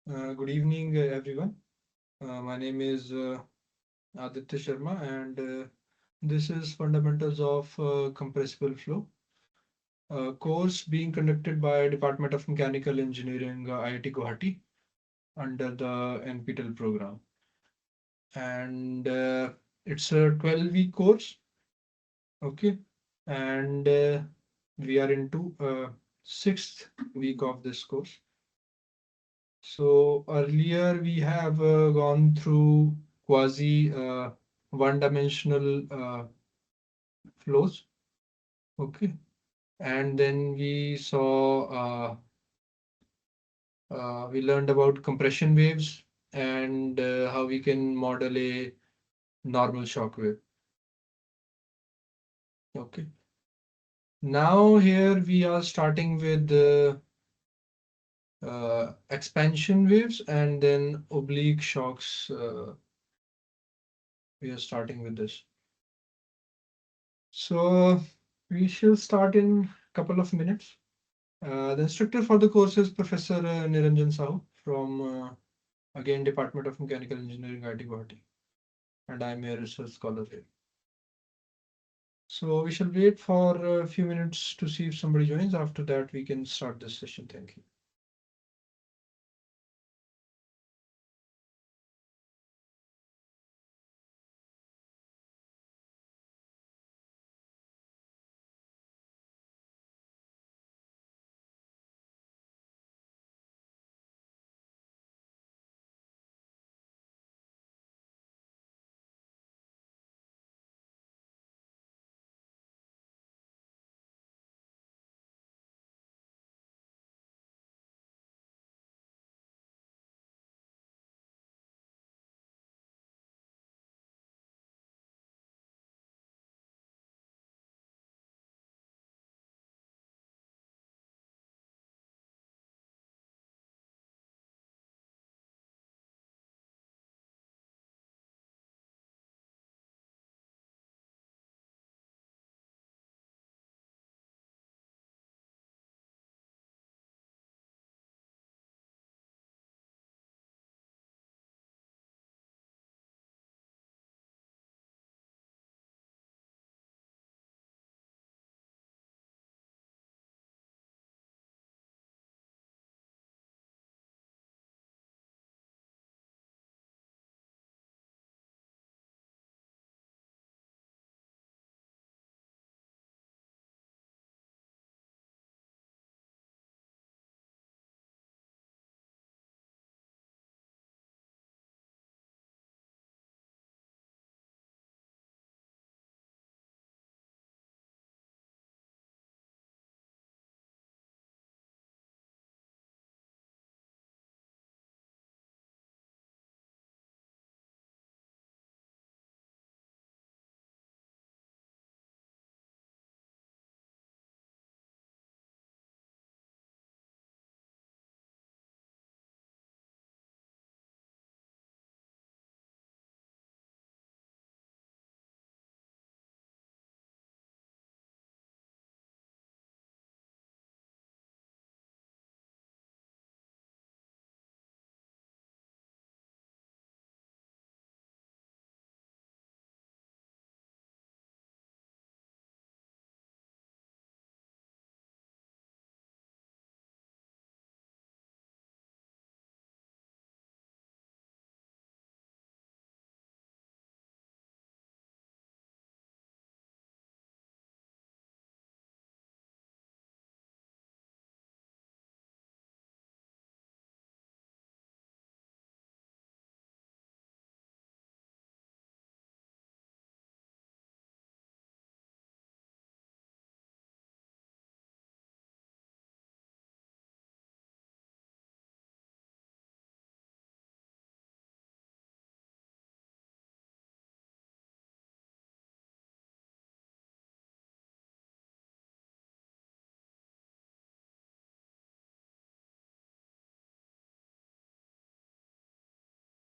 Good evening, everyone. My name is Aditya Sharma, and this is Fundamentals of Compressible Flow, a course being conducted by Department of Mechanical Engineering, IIT Guwahati, under the NPTEL program. And it's a 12-week course, okay? And we are into sixth week of this course. So earlier we have gone through quasi one-dimensional flows, okay, and then we learned about compression waves and how we can model a normal shock wave. Okay, now here we are starting with expansion waves and then oblique shocks. We are starting with this. So we shall start in a couple of minutes. The instructor for the course is Professor Niranjan Sahu from, again, Department of Mechanical Engineering, IIT Guwahati, and I'm a research scholar here. So we shall wait for a few minutes to see if somebody joins. After that, we can start this session. Thank you.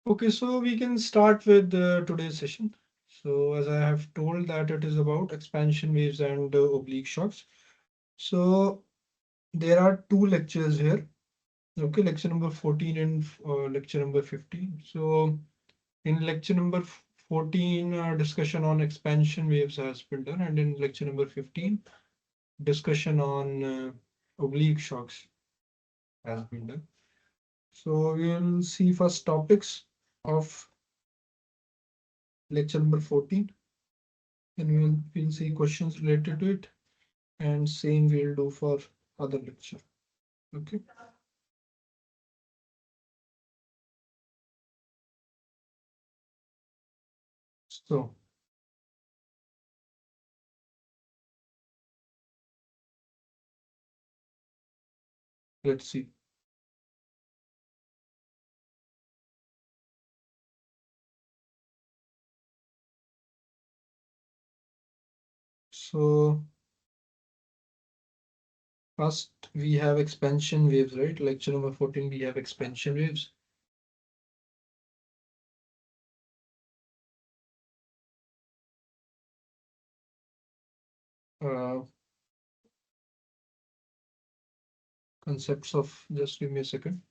Okay, so we can start with today's session. So as I have told that it is about expansion waves and oblique shocks. So there are two lectures here. Okay, lecture number 14 and lecture number 15. So in lecture number 14, discussion on expansion waves has been done, and in lecture number 15, discussion on oblique shocks has been done. So we'll see first topics of lecture number 14, and we'll see questions related to it, and same we'll do for other lecture. Okay. So let's see. So first we have expansion waves, right? Lecture number 14, we have expansion waves. Uh, Concepts of, just give me a second.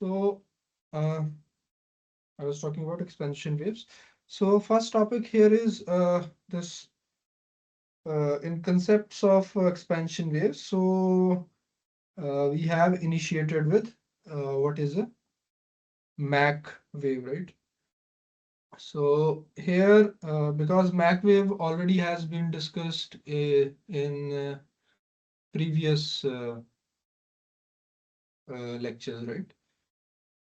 So I was talking about expansion waves. So first topic here is this in concepts of expansion waves. So we have initiated with what is a Mach wave, right? So here, because Mach wave already has been discussed in previous lectures, right?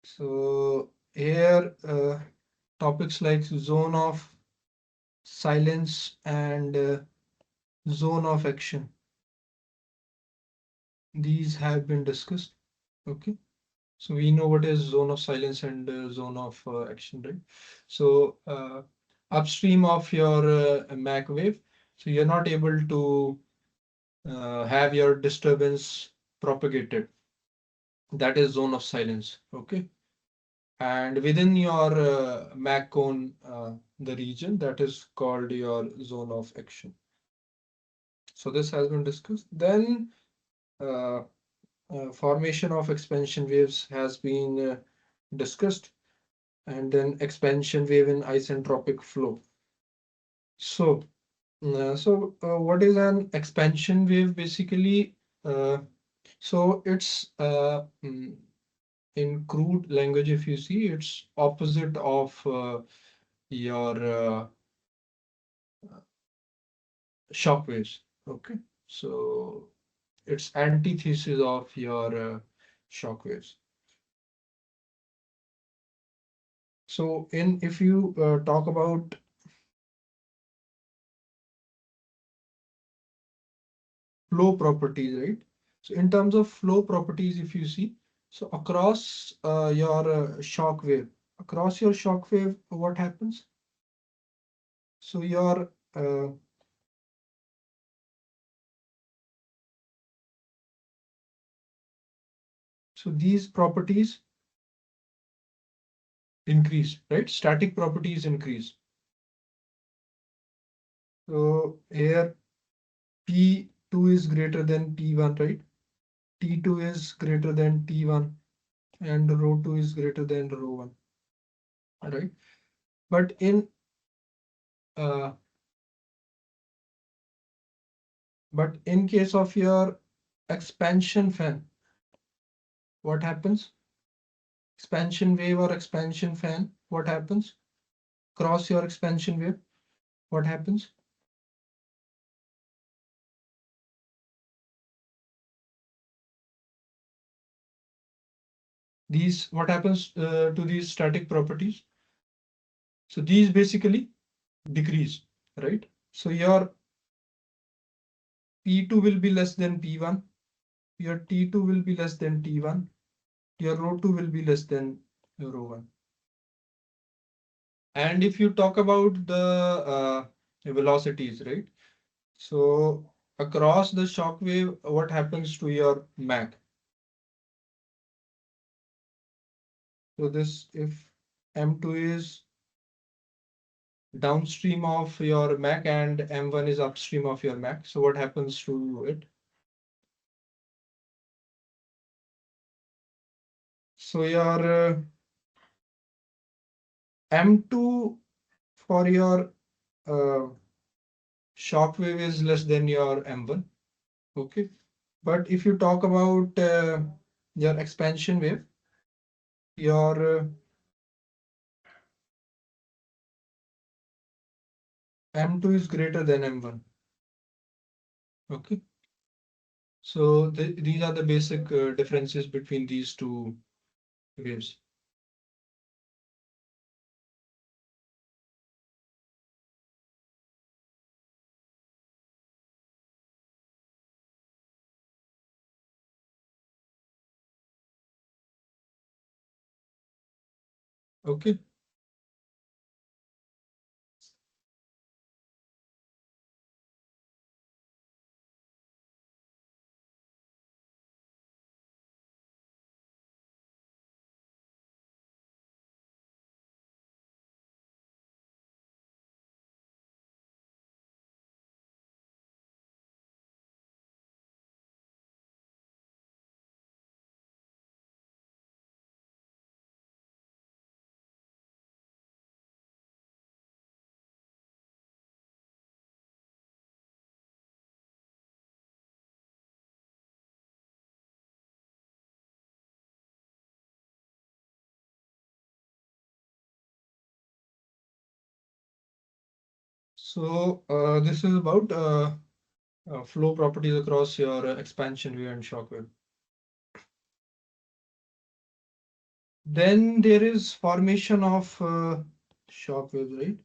So here, topics like zone of silence and zone of action, these have been discussed. Okay. So we know what is zone of silence and zone of action, right? So upstream of your Mach wave, so you're not able to have your disturbance propagated. That is zone of silence. Okay. And within your Mach cone, the region that is called your zone of action. So this has been discussed. Then uh, formation of expansion waves has been discussed, and then expansion wave in isentropic flow. So, what is an expansion wave basically? Uh, so it's in crude language, if you see, it's opposite of your shock waves. Okay, so it's antithesis of your shock waves. So, in if you talk about flow properties, right? So in terms of flow properties, if you see, so across your shock wave, what happens? So your so these properties increase, right? Static properties increase. So here P2 is greater than T1, right? T2 is greater than T1, and rho 2 is greater than rho 1, right? But uh, in case of your expansion fan, what happens? Expansion wave or expansion fan, what happens? Cross your expansion wave, what happens? what happens to these static properties? So these basically decrease, right? So your P2 will be less than P1, your T2 will be less than T1, your ρ2 will be less than your ρ1. And if you talk about the velocities, right? So across the shock wave, what happens to your Mach? So this, if M2 is downstream of your Mach and M1 is upstream of your Mach, so what happens to it? So your M2 for your uh, shock wave is less than your M1. Okay. But if you talk about your expansion wave, your M2 is greater than M1. Okay. So these are the basic differences between these two waves. Okay. So this is about flow properties across your expansion wave and shock wave. Then there is formation of shock waves, right?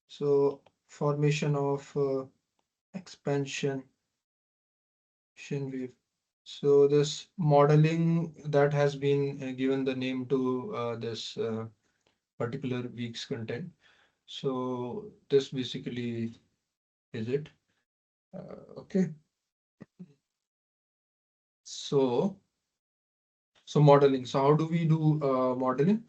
So formation of expansion wave. So this modeling that has been given the name to this particular week's content. So this basically is it. Okay. So modeling. So how do we do modeling?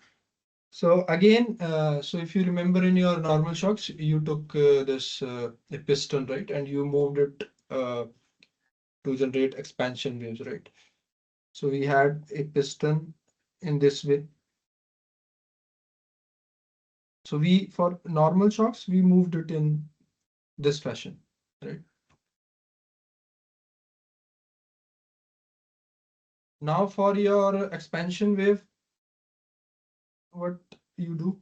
So again, so if you remember in your normal shocks, you took this a piston, right, and you moved it to generate expansion waves, right? So we had a piston in this way. So we, for normal shocks, we moved it in this fashion, right? Now for your expansion wave, what you do,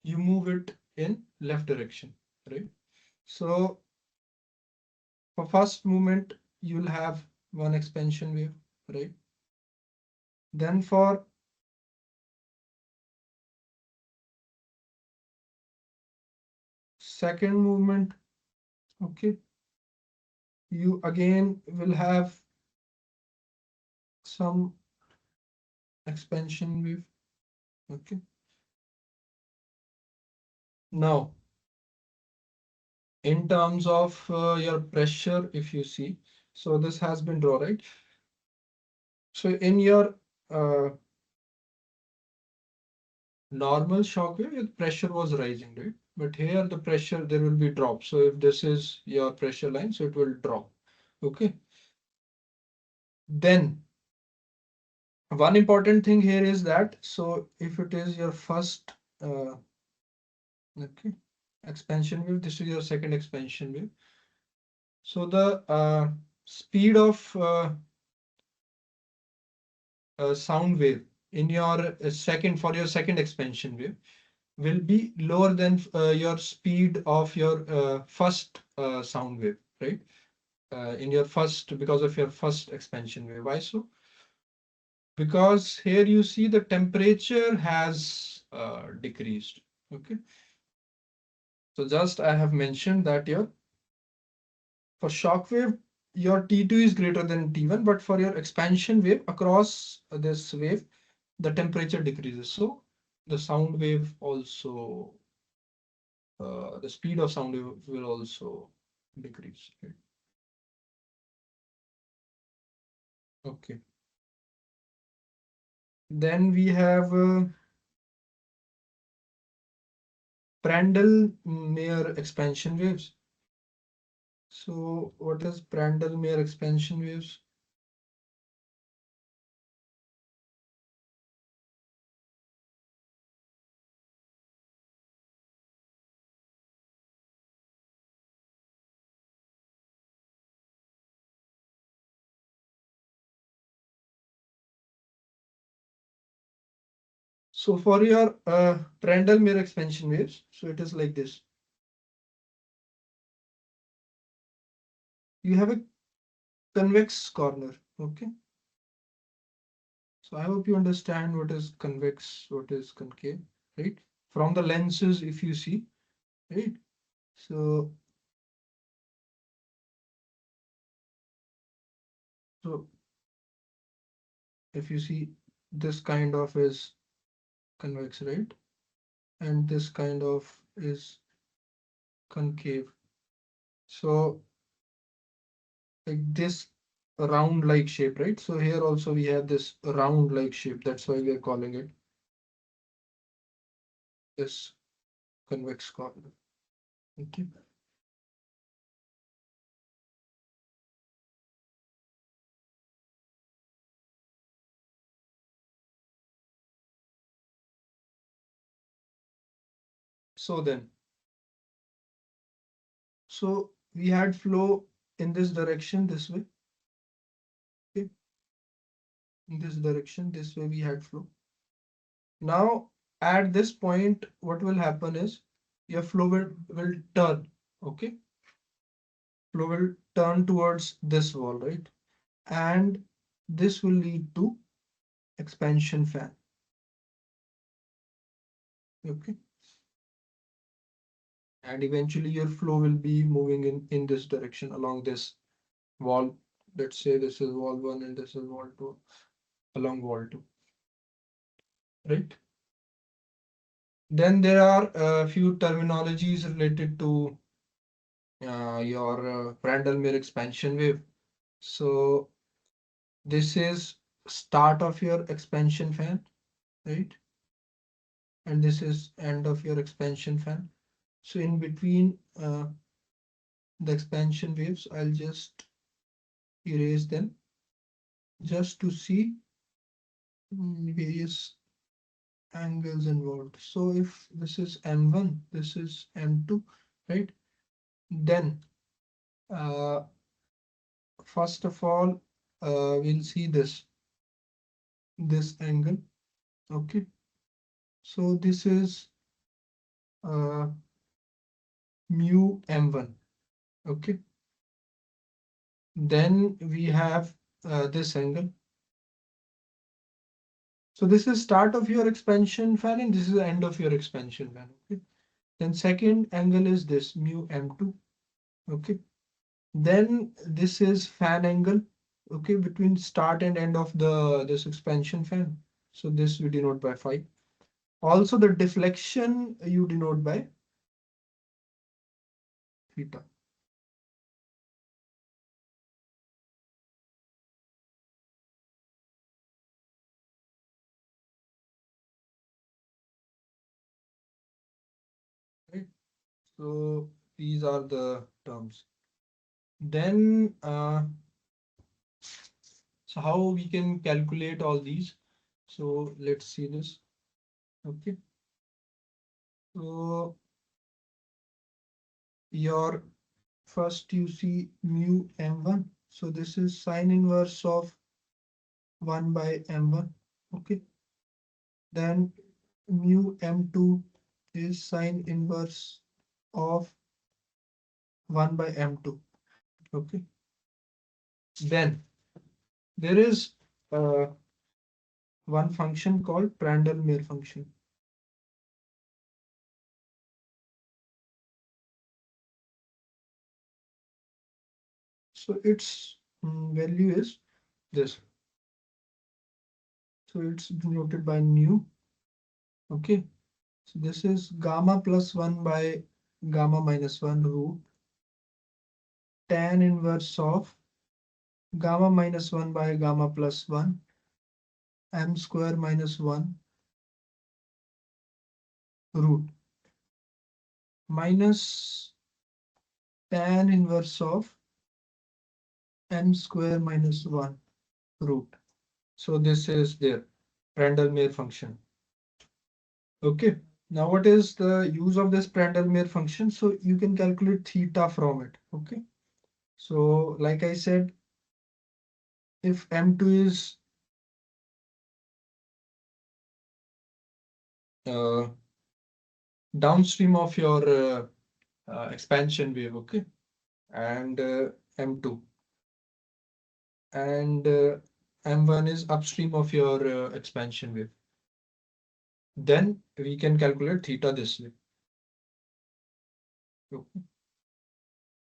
you move it in left direction, right? So for first movement, you'll have one expansion wave, right? Then for second movement, okay, you again will have some expansion wave, okay. Now, in terms of your pressure, if you see, so this has been drawn, right? So in your normal shock wave, your pressure was rising, right? But here the pressure, there will be drop. So if this is your pressure line, so it will drop, okay. Then one important thing here is that, so if it is your first, okay, expansion wave, this is your second expansion wave. So the speed of sound wave in your second, for your second expansion wave, will be lower than your speed of your first sound wave, right? in your first, because of your first expansion wave. Why so? Because here you see the temperature has decreased. Okay. So just I have mentioned that your for shock wave, your T2 is greater than T1, but for your expansion wave across this wave, the temperature decreases. So the sound wave also, the speed of sound wave will also decrease. Right? Okay. Then we have Prandtl-Meyer expansion waves. So what is Prandtl-Meyer expansion waves? So for your Prandtl-Meyer expansion waves, so it is like this. You have a convex corner. Okay. So I hope you understand what is convex, what is concave, right? From the lenses, if you see, right? So, so if you see, this kind of is convex, right? And this kind of is concave. So like this round like shape, right? So here also we have this round like shape. That's why we are calling it this convex corner. Okay. So then, so we had flow in this direction, this way. Okay. In this direction, this way we had flow. Now, at this point, what will happen is your flow will turn. Okay. Flow will turn towards this wall, right? And this will lead to expansion fan. Okay. And eventually your flow will be moving in this direction along this wall. Let's say this is wall one and this is wall two, along wall two, right? Then there are a few terminologies related to your Prandtl-Meyer expansion wave. So this is start of your expansion fan, right? And this is end of your expansion fan. So in between the expansion waves, I'll just erase them just to see various angles involved. So if this is M1, this is M2, right? Then uh, first of all, we'll see this angle. Okay. So this is uh, mu M1. Okay. Then we have this angle. So this is start of your expansion fan and this is the end of your expansion fan. Okay. Then second angle is this mu M2. Okay. Then this is fan angle. Okay, between start and end of the this expansion fan. So this we denote by phi. Also the deflection you denote by theta. Right. So these are the terms. Then so how we can calculate all these? So let's see this. Okay. So your first you see mu m1. So this is sine inverse of 1 by m1. Okay. Then mu m2 is sine inverse of 1 by m2. Okay. Then there is uh, one function called Prandtl-Meer function. So its value is this. So it's denoted by nu. Okay. So this is gamma plus 1 by gamma minus 1 root tan inverse of gamma minus 1 by gamma plus 1 m square minus 1 root minus tan inverse of m square minus 1 root. So this is their Prandtl-Meer function. Okay. Now what is the use of this Prandtl-Meer function? So you can calculate theta from it. Okay. So like I said, if m2 is uh, downstream of your expansion wave, okay, and m2, and m1 is upstream of your expansion wave, then we can calculate theta this way. Okay.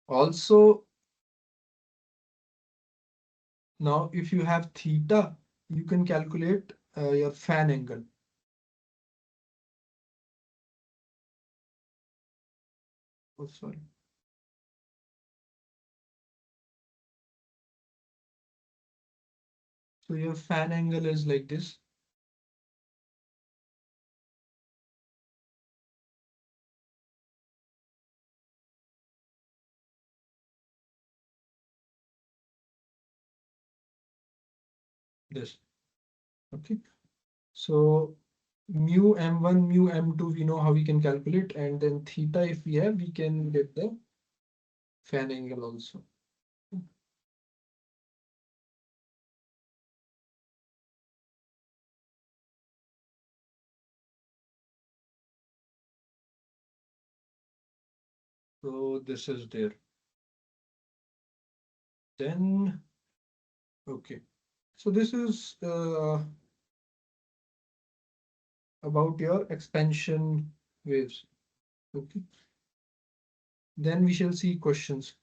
Also, now if you have theta, you can calculate your fan angle. Oh, sorry. So your fan angle is like this. This. Okay. So mu m1, mu m2, we know how we can calculate, and then theta, if we have, we can get the fan angle also. So this is there. Then, okay. So this is about your expansion waves. Okay. Then we shall see questions.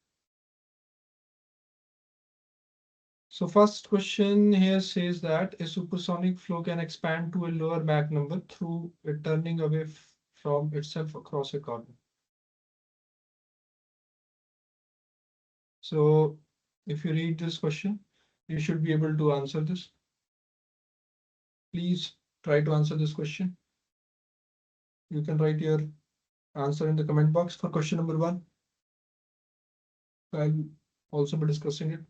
So first question here says that a supersonic flow can expand to a lower Mach number through it turning away from itself across a corner. So if you read this question, you should be able to answer this. Please try to answer this question. You can write your answer in the comment box for question number 1. I'll also be discussing it.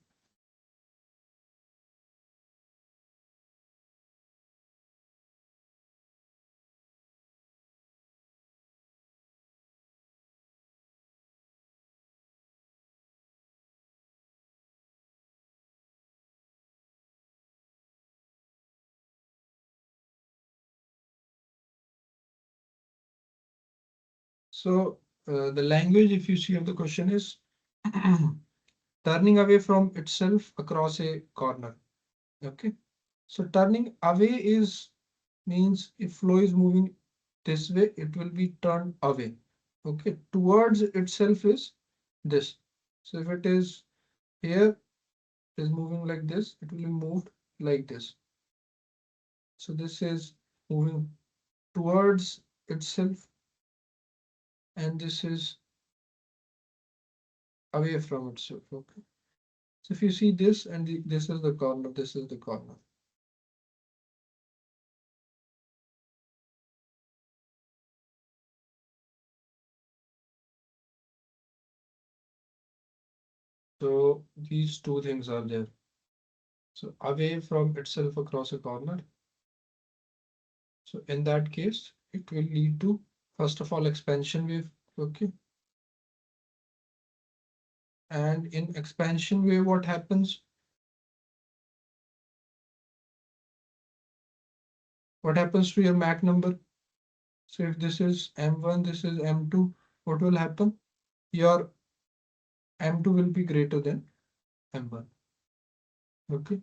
So the language, if you see of the question, is turning away from itself across a corner. Okay. So turning away is means if flow is moving this way, it will be turned away. Okay. Towards itself is this. So if it is here, it is moving like this, it will be moved like this. So this is moving towards itself, and this is away from itself. Okay. So if you see this, and this is the corner, this is the corner. So these two things are there. So away from itself across a corner. So in that case, it will lead to, first of all, expansion wave. Okay. And in expansion wave, what happens? What happens to your Mach number? So if this is M1, this is M2, what will happen? Your M2 will be greater than M1. Okay.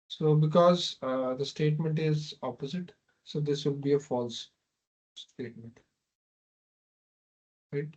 So because the statement is opposite, so this will be a false statement, right?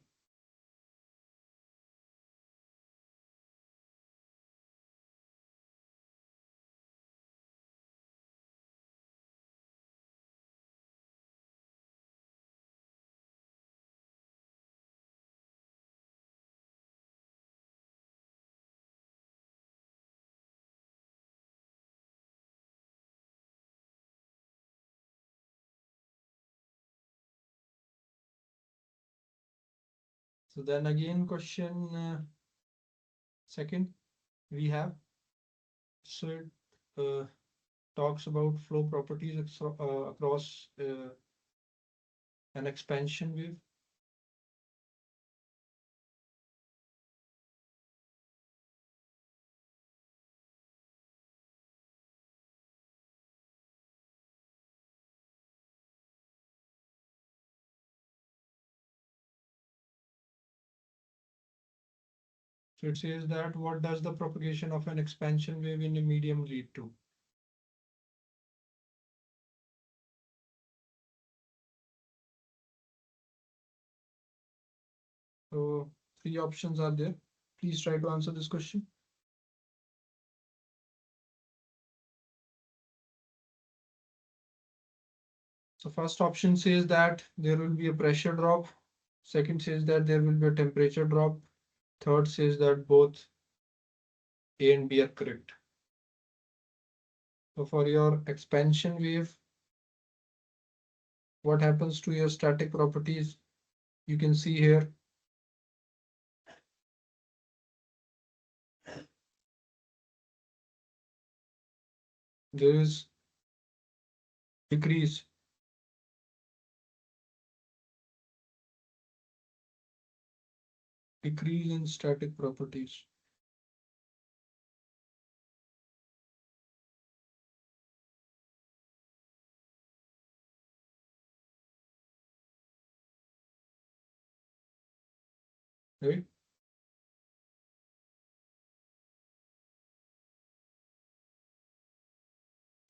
So then again, question second we have, so it talks about flow properties across an expansion wave. So it says that what does the propagation of an expansion wave in a medium lead to? So three options are there. Please try to answer this question. So first option says that there will be a pressure drop. Second says that there will be a temperature drop. Third says that both A and B are correct. So for your expansion wave, what happens to your static properties? You can see here there is decrease in static properties. Right?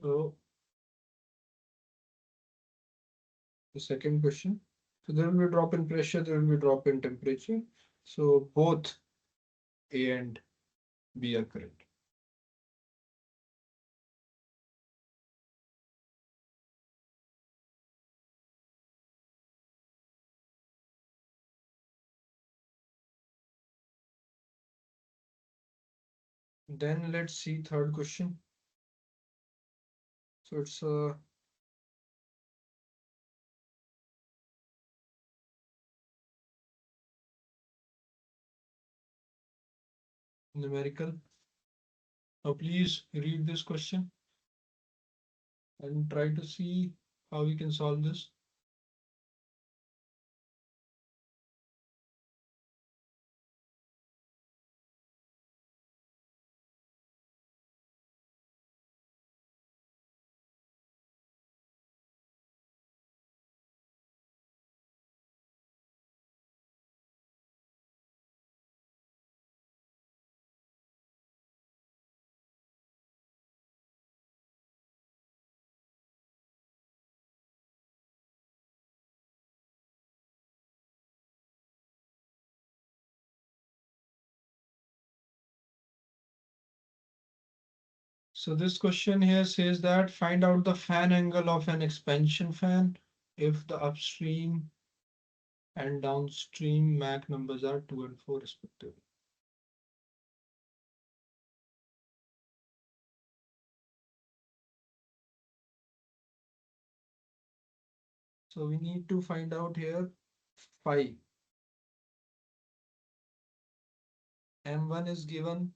So the second question. So there will be a drop in pressure, there will be a drop in temperature. So both A and B are correct. Then let's see third question. So it's a numerical. Now please read this question and try to see how we can solve this. So this question here says that find out the fan angle of an expansion fan if the upstream and downstream Mach numbers are 2 and 4 respectively. So we need to find out here phi. M1 is given,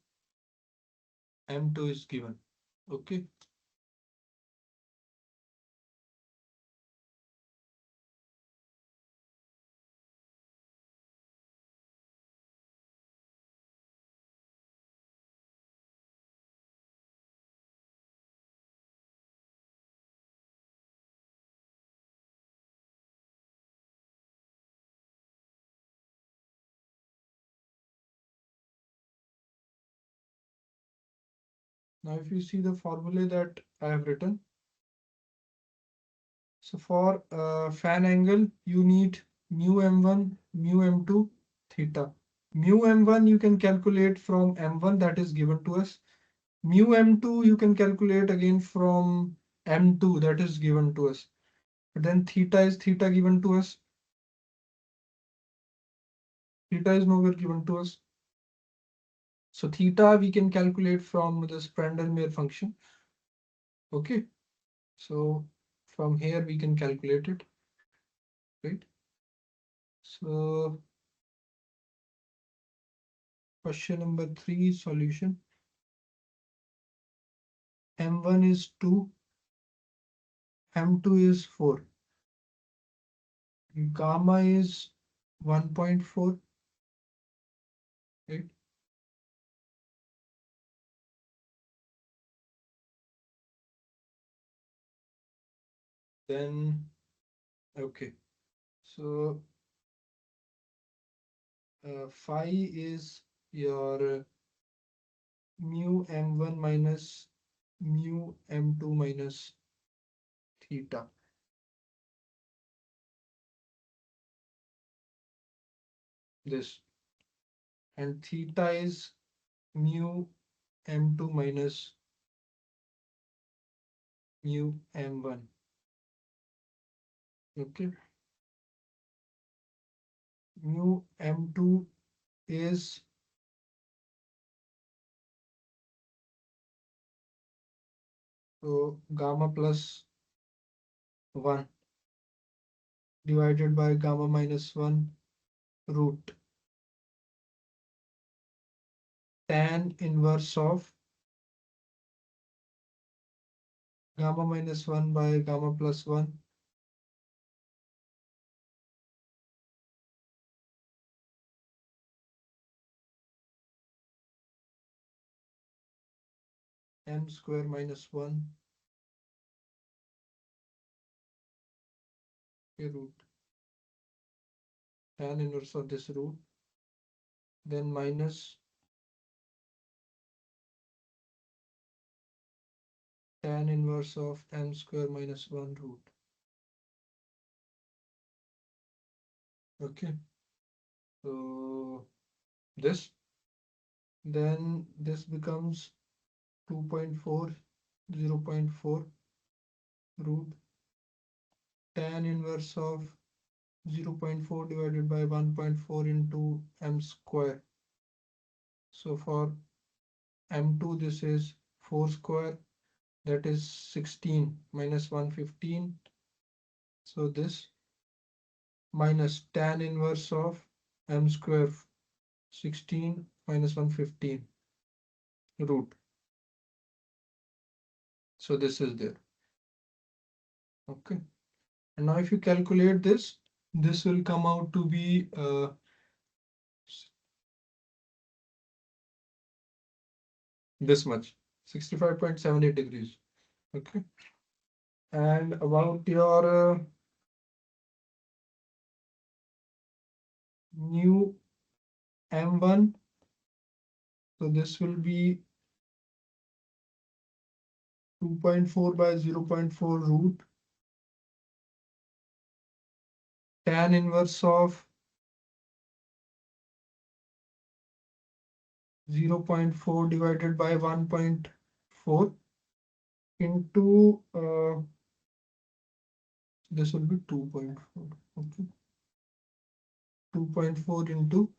M2 is given. Okay. Now, if you see the formula that I have written, so for fan angle, you need mu m1, mu m2, theta. Mu m1 you can calculate from m1 that is given to us. Mu m2 you can calculate again from m2 that is given to us. But then theta is theta given to us. Theta is nowhere given to us. So theta we can calculate from this Prandtl-Meyer function. Okay. So from here we can calculate it, right? So question number 3 solution. M1 is 2, M2 is 4. Gamma is 1.4, right? Then, okay. So phi is your mu M1 minus mu M2 minus theta. This. And theta is mu M2 minus mu M1. Okay. Mu M2 is so gamma plus 1 divided by gamma minus 1 root tan inverse of gamma minus 1 by gamma plus 1 m square minus 1 root tan inverse of this root, then minus tan inverse of m square minus 1 root. Okay, so this, then this becomes 2.4, 0.4 root tan inverse of 0.4 divided by 1.4 into m square. So for m2 this is 4 square, that is 16 minus 115. So this minus tan inverse of m square 16 minus 115 root. So this is there. Okay. And now if you calculate this, this will come out to be this much, 65.78 degrees. Okay. And about your new M1, so this will be 2.4 by 0.4 root tan inverse of 0.4 divided by 1.4 into this will be 2.4. Okay. 2.4 into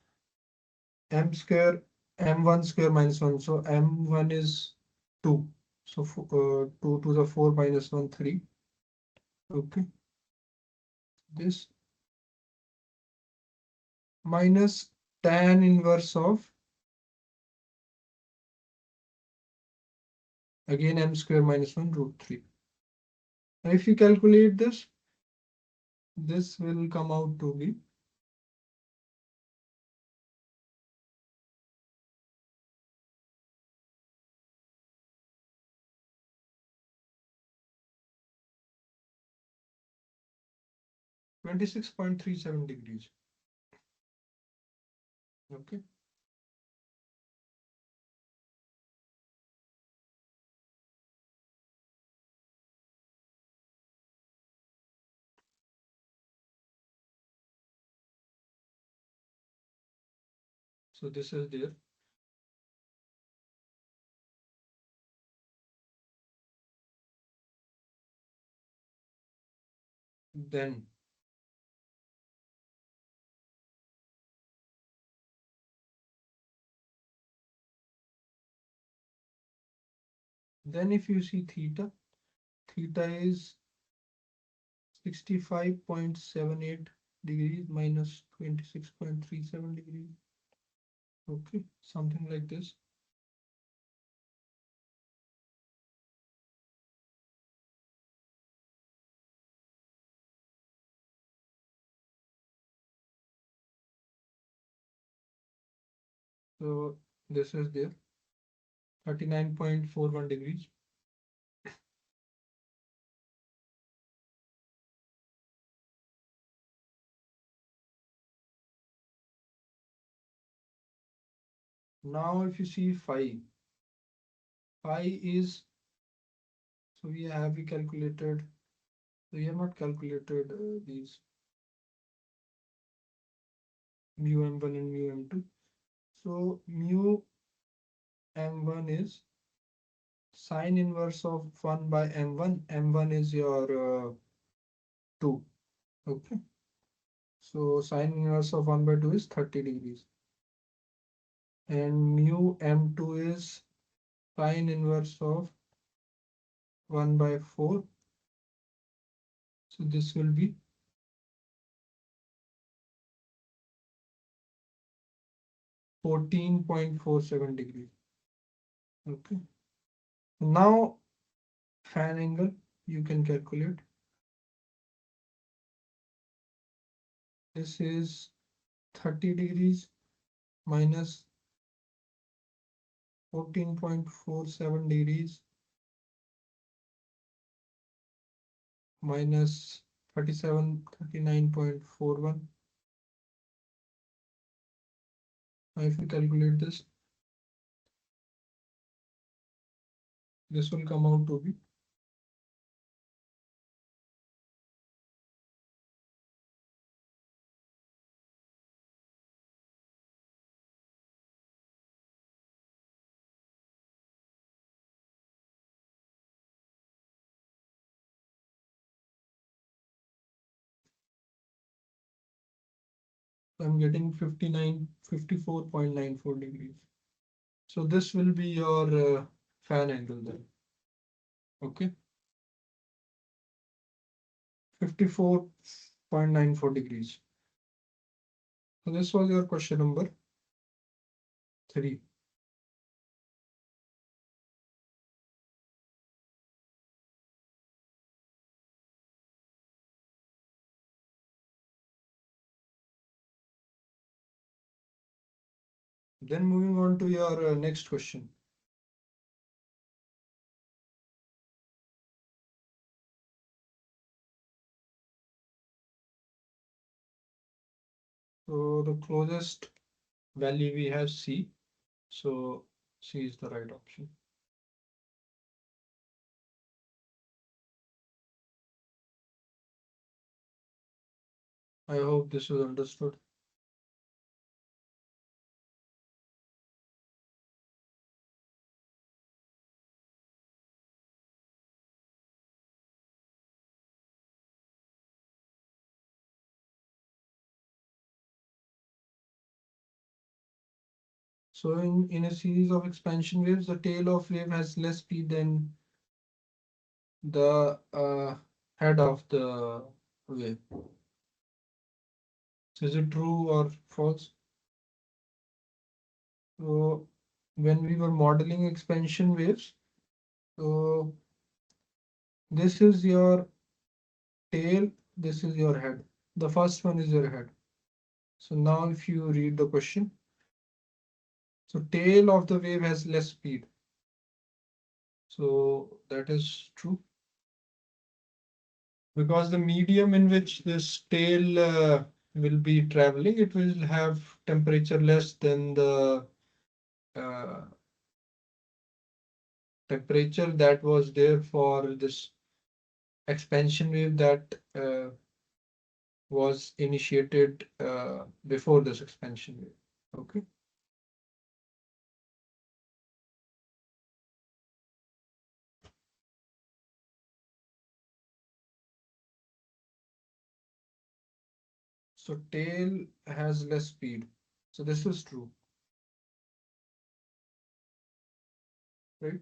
m square m1 square minus 1. So m1 is 2. So 2 to the 4 minus 1, 3. Okay. This minus tan inverse of again m square minus 1 root 3. And if you calculate this will come out to be 26.37 degrees. Okay. So this is there. Then if you see theta, theta is 65.78 degrees minus 26.37 degrees. Okay, something like this. So this is there, 39.41 degrees. Now if you see phi, phi is, so we calculated, so we have not calculated these mu m1 and mu m2. So mu m1 is sine inverse of 1 by m1. M1 is your 2. Okay. So sine inverse of 1 by 2 is 30 degrees. And mu m2 is sine inverse of 1 by 4. So this will be 14.47 degrees. Okay. Now fan angle you can calculate. This is 30 degrees minus 14.47 degrees minus 39.41. Now if we calculate this, this will come out to be 54.94 degrees. So this will be your fan angle then. Okay. 54.94 degrees. So this was your question number 3. Then moving on to your next question. So the closest value we have C. So C is the right option. I hope this is understood. So in a series of expansion waves, the tail of wave has less speed than the head of the wave. So is it true or false? So when we were modeling expansion waves, so this is your tail, this is your head. The first one is your head. So now if you read the question, so tail of the wave has less speed. So that is true. Because the medium in which this tail will be traveling, it will have temperature less than the uh, temperature that was there for this expansion wave that was initiated before this expansion wave. Okay. So tail has less speed. So this is true, right?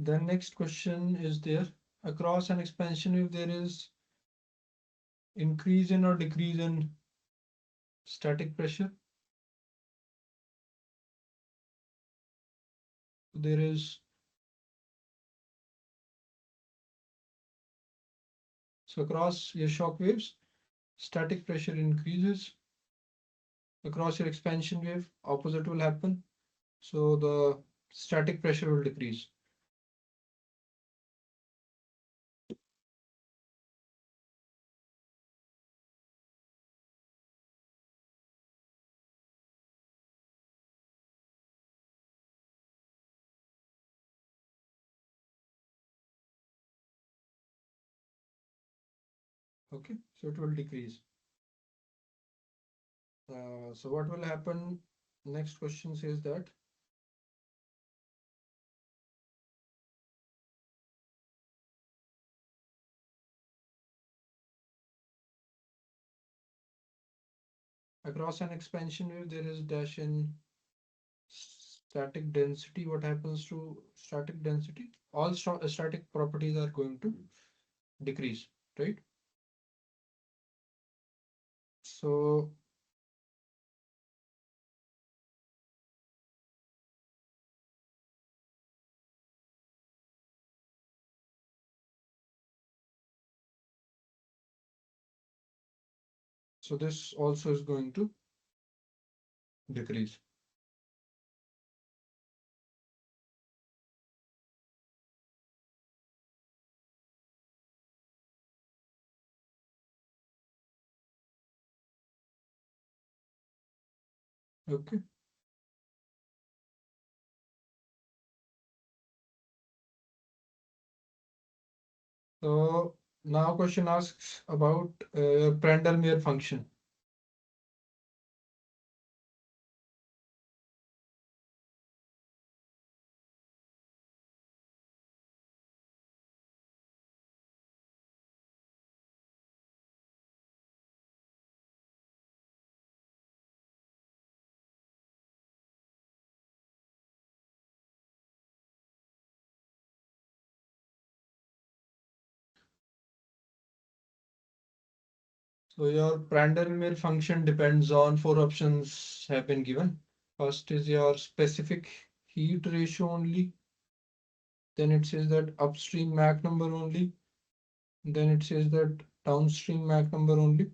Then next question is there. Across an expansion wave, there is increase in or decrease in static pressure. There is, so across your shock waves, static pressure increases. Across your expansion wave, opposite will happen. So the static pressure will decrease. Okay, so it will decrease. So what will happen? Next question says that across an expansion wave, there is dash in static density. What happens to static density? All static properties are going to decrease, right? So this also is going to decrease. Okay. So now question asks about Prandtl-Meyer function. So your Prandtl-Meyer function depends on four options have been given. First is your specific heat ratio only. Then it says that upstream Mach number only. Then it says that downstream Mach number only.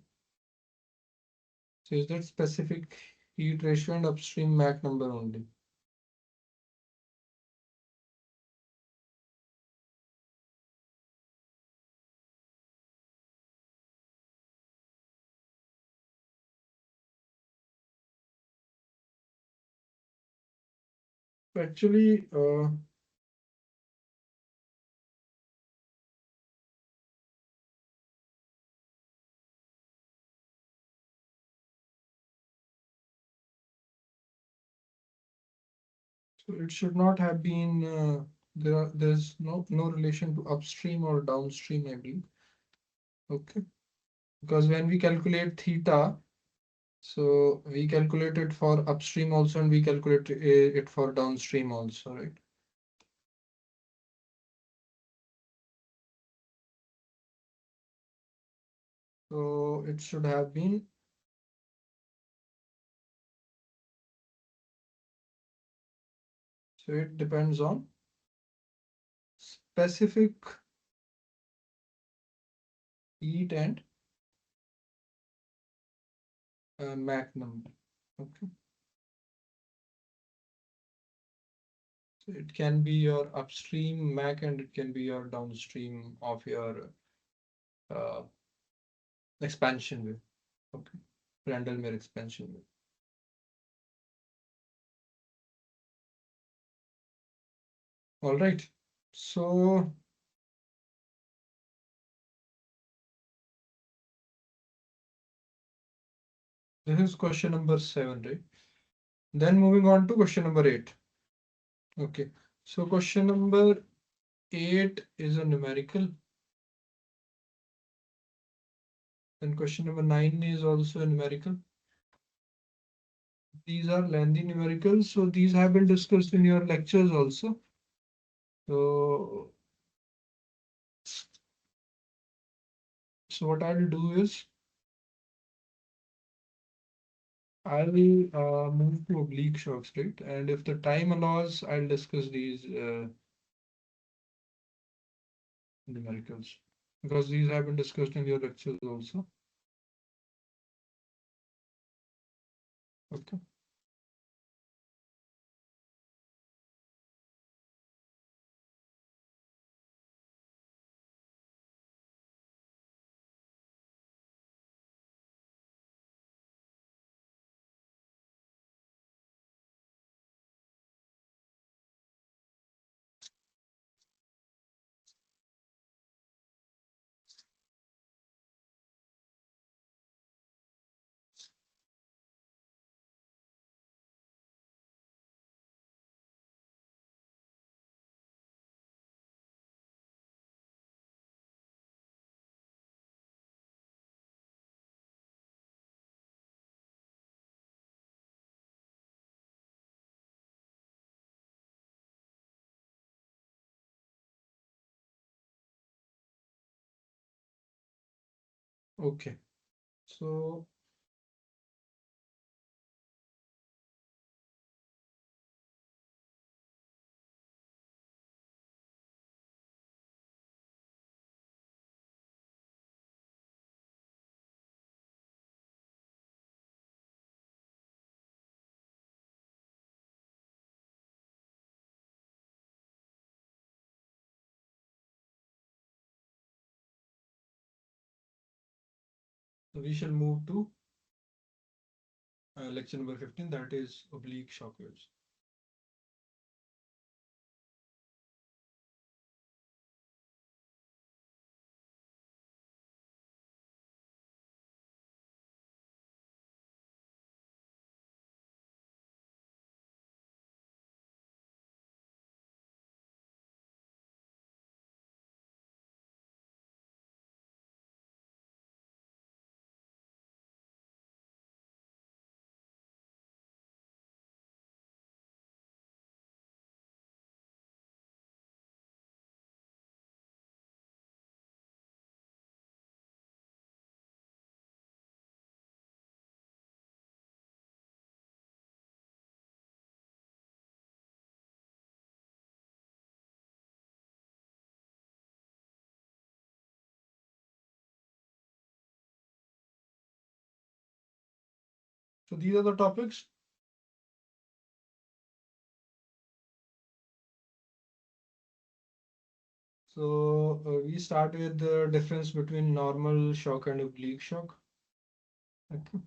Says that specific heat ratio and upstream Mach number only. Actually, so it should not have been there's no relation to upstream or downstream, I believe. Okay, because when we calculate theta, so we calculate it for upstream also and we calculate it for downstream also, right? So it should have been, so it depends on specific heat and Mach number. Okay, so it can be your upstream Mach and it can be your downstream of your uh, expansion wave. Okay, Randall-Meer expansion wave. All right. So this is question number 7, right? Then moving on to question number 8. Okay. So question number 8 is a numerical. Then question number 9 is also a numerical. These are lengthy numericals, so these have been discussed in your lectures also. So, so what I'll do is I'll move to oblique shocks, right? And if the time allows, I'll discuss these numericals because these have been discussed in your lectures also. Okay. Okay. So we shall move to lecture number 15, that is oblique shock waves. So these are the topics. So we start with the difference between normal shock and oblique shock. Okay.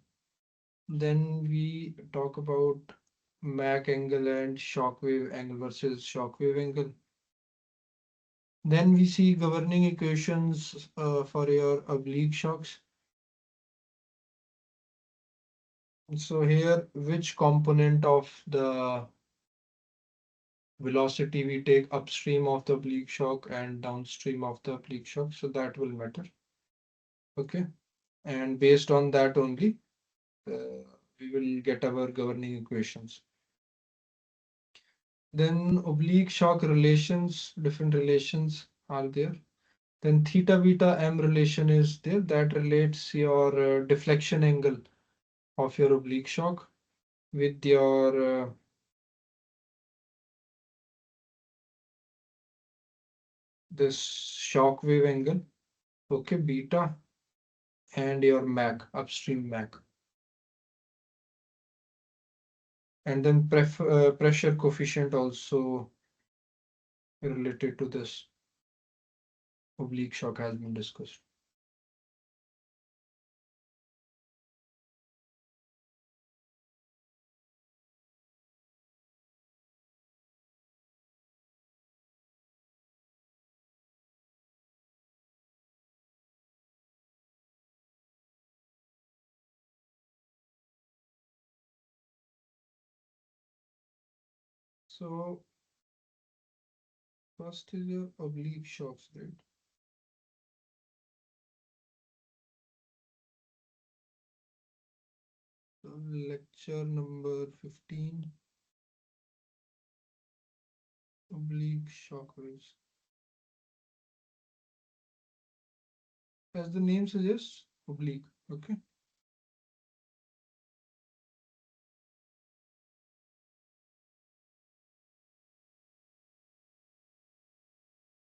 Then we talk about Mach angle and shock wave angle versus shock wave angle. Then we see governing equations for your oblique shocks. So here, which component of the velocity we take upstream of the oblique shock and downstream of the oblique shock, so that will matter. Okay. And based on that only, uh, we will get our governing equations. Then oblique shock relations, different relations are there. Then theta beta m relation is there that relates your deflection angle of your oblique shock with your this shock wave angle, okay, beta, and your Mach, upstream Mach. And then pressure coefficient also related to this oblique shock has been discussed. So first is your oblique shocks, right? So lecture number 15, oblique shock waves. As the name suggests, oblique. Okay.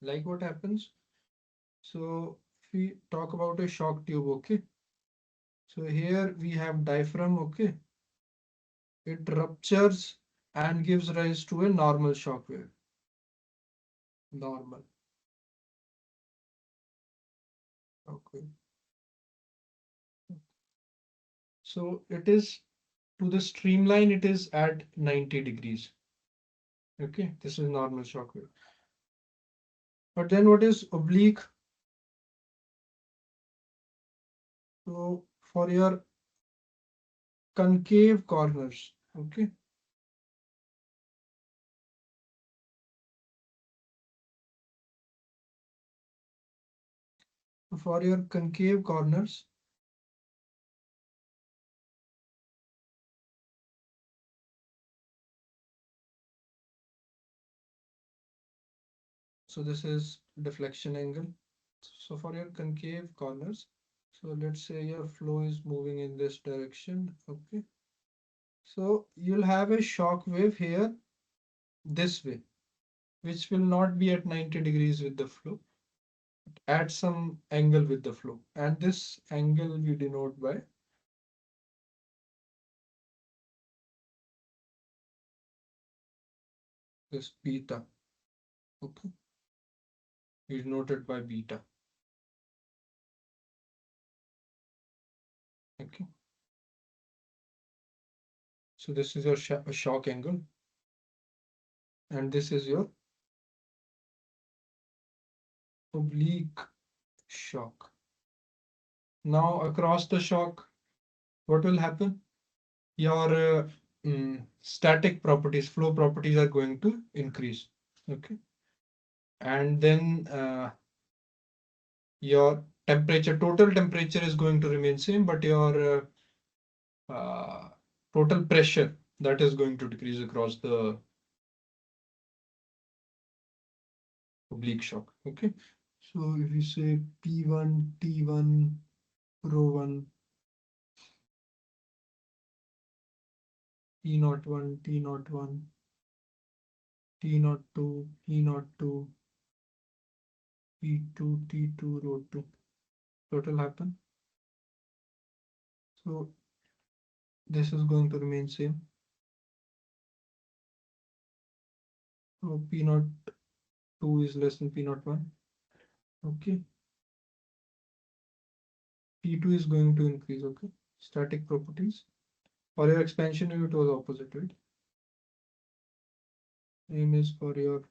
Like what happens? So if we talk about a shock tube, okay. So here we have diaphragm, okay. It ruptures and gives rise to a normal shock wave. Normal. Okay. So it is to the streamline, it is at 90 degrees. Okay, this is normal shock wave. But then what is oblique? So for your concave corners, okay. For your concave corners, so this is deflection angle. So for your concave corners, so let's say your flow is moving in this direction, okay. So you'll have a shock wave here this way, which will not be at 90 degrees with the flow, at some angle with the flow. And this angle we denote by this beta, okay. We denote it by beta, okay. So this is your shock angle, and this is your oblique shock. Now across the shock, what will happen? Your static properties, flow properties are going to increase. Okay. And then your temperature, total temperature is going to remain same, but your total pressure that is going to decrease across the oblique shock. Okay. So if you say P1, T1, rho1, T01, T01, T02, P02, P2, T2, rho2. What will happen? So this is going to remain same. So P02 is less than P01. Okay. P2 is going to increase. Okay. Static properties. For your expansion, it was opposite, right? Same is for your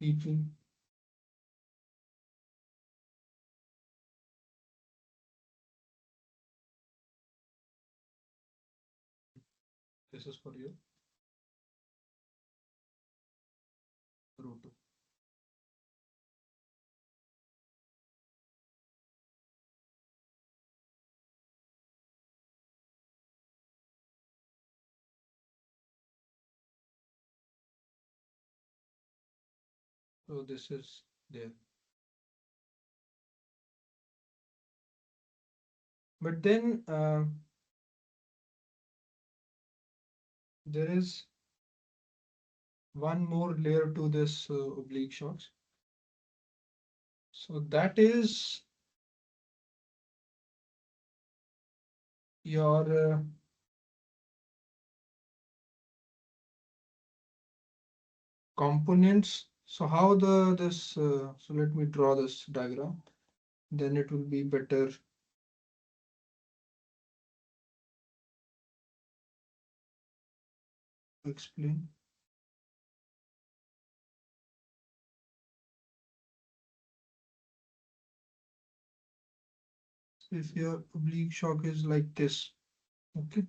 P2. This is for your rho2. So this is there. But then there is one more layer to this oblique shocks. So that is your components. So how the this so let me draw this diagram, then it will be better to explain. So if your oblique shock is like this, okay,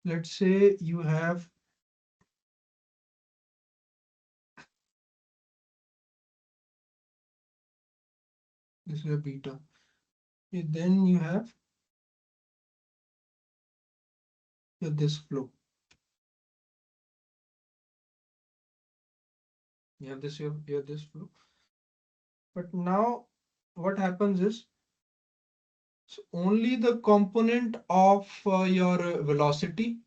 let's say you have This is your beta. Okay, then you have this flow. You have this flow. But now what happens is, so only the component of your velocity,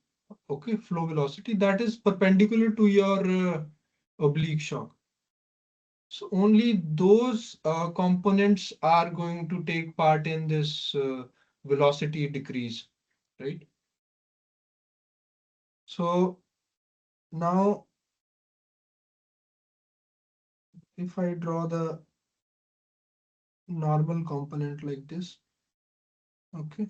okay, flow velocity, that is perpendicular to your oblique shock. So only those components are going to take part in this velocity decrease, right? So now if I draw the normal component like this, okay,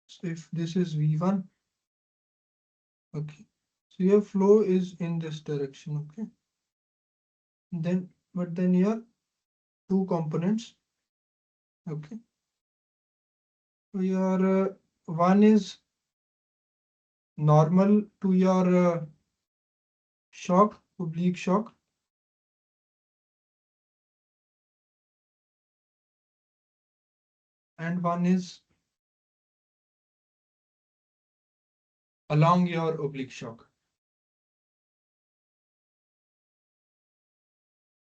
so if this is V1, okay, so your flow is in this direction, okay, then your two components, okay, so your one is normal to your shock, oblique shock, and one is along your oblique shock.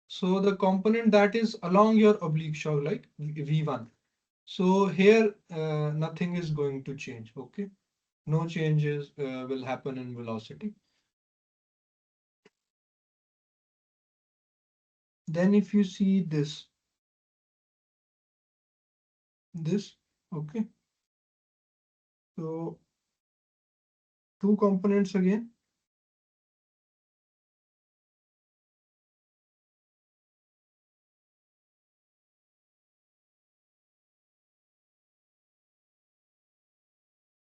So the component that is along your oblique shock, like V1. So here nothing is going to change, okay? No changes will happen in velocity. Then if you see this, okay? So two components again.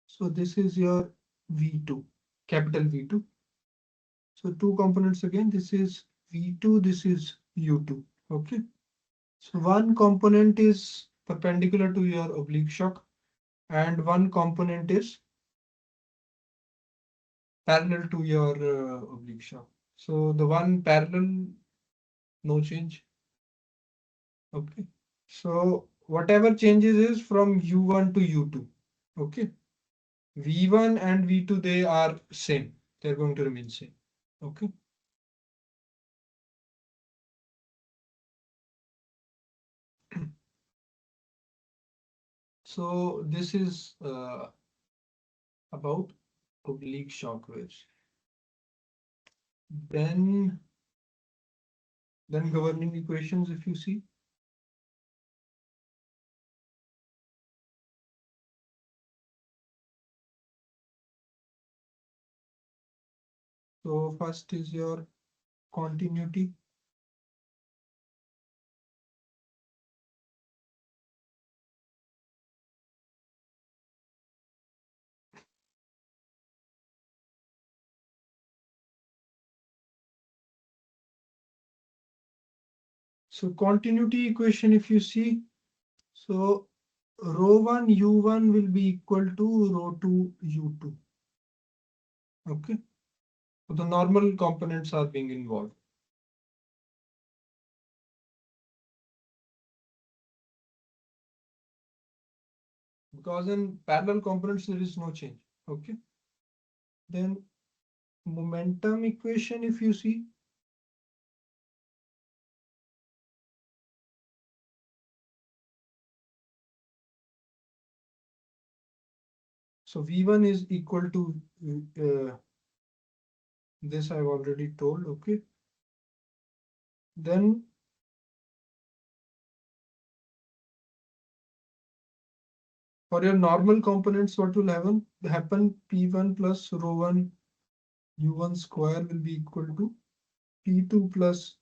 So this is your V2, capital V2. So two components again, this is V2, this is U2, okay? So one component is perpendicular to your oblique shock and one component is parallel to your oblique shock. So the one parallel, no change, okay? So whatever changes is from U1 to U2, okay? V1 and V2, they are same. They're going to remain same, okay? So this is about oblique shock waves. Then governing equations, if you see. So first is your continuity. So continuity equation, if you see, so rho1 u1 will be equal to rho2 u2. Okay. So the normal components are being involved. Because in parallel components, there is no change. Okay. Then momentum equation, if you see, so V1 is equal to this I've already told. Okay. Then for your normal components, what will happen? P1 plus rho1 u1 square will be equal to P2 plus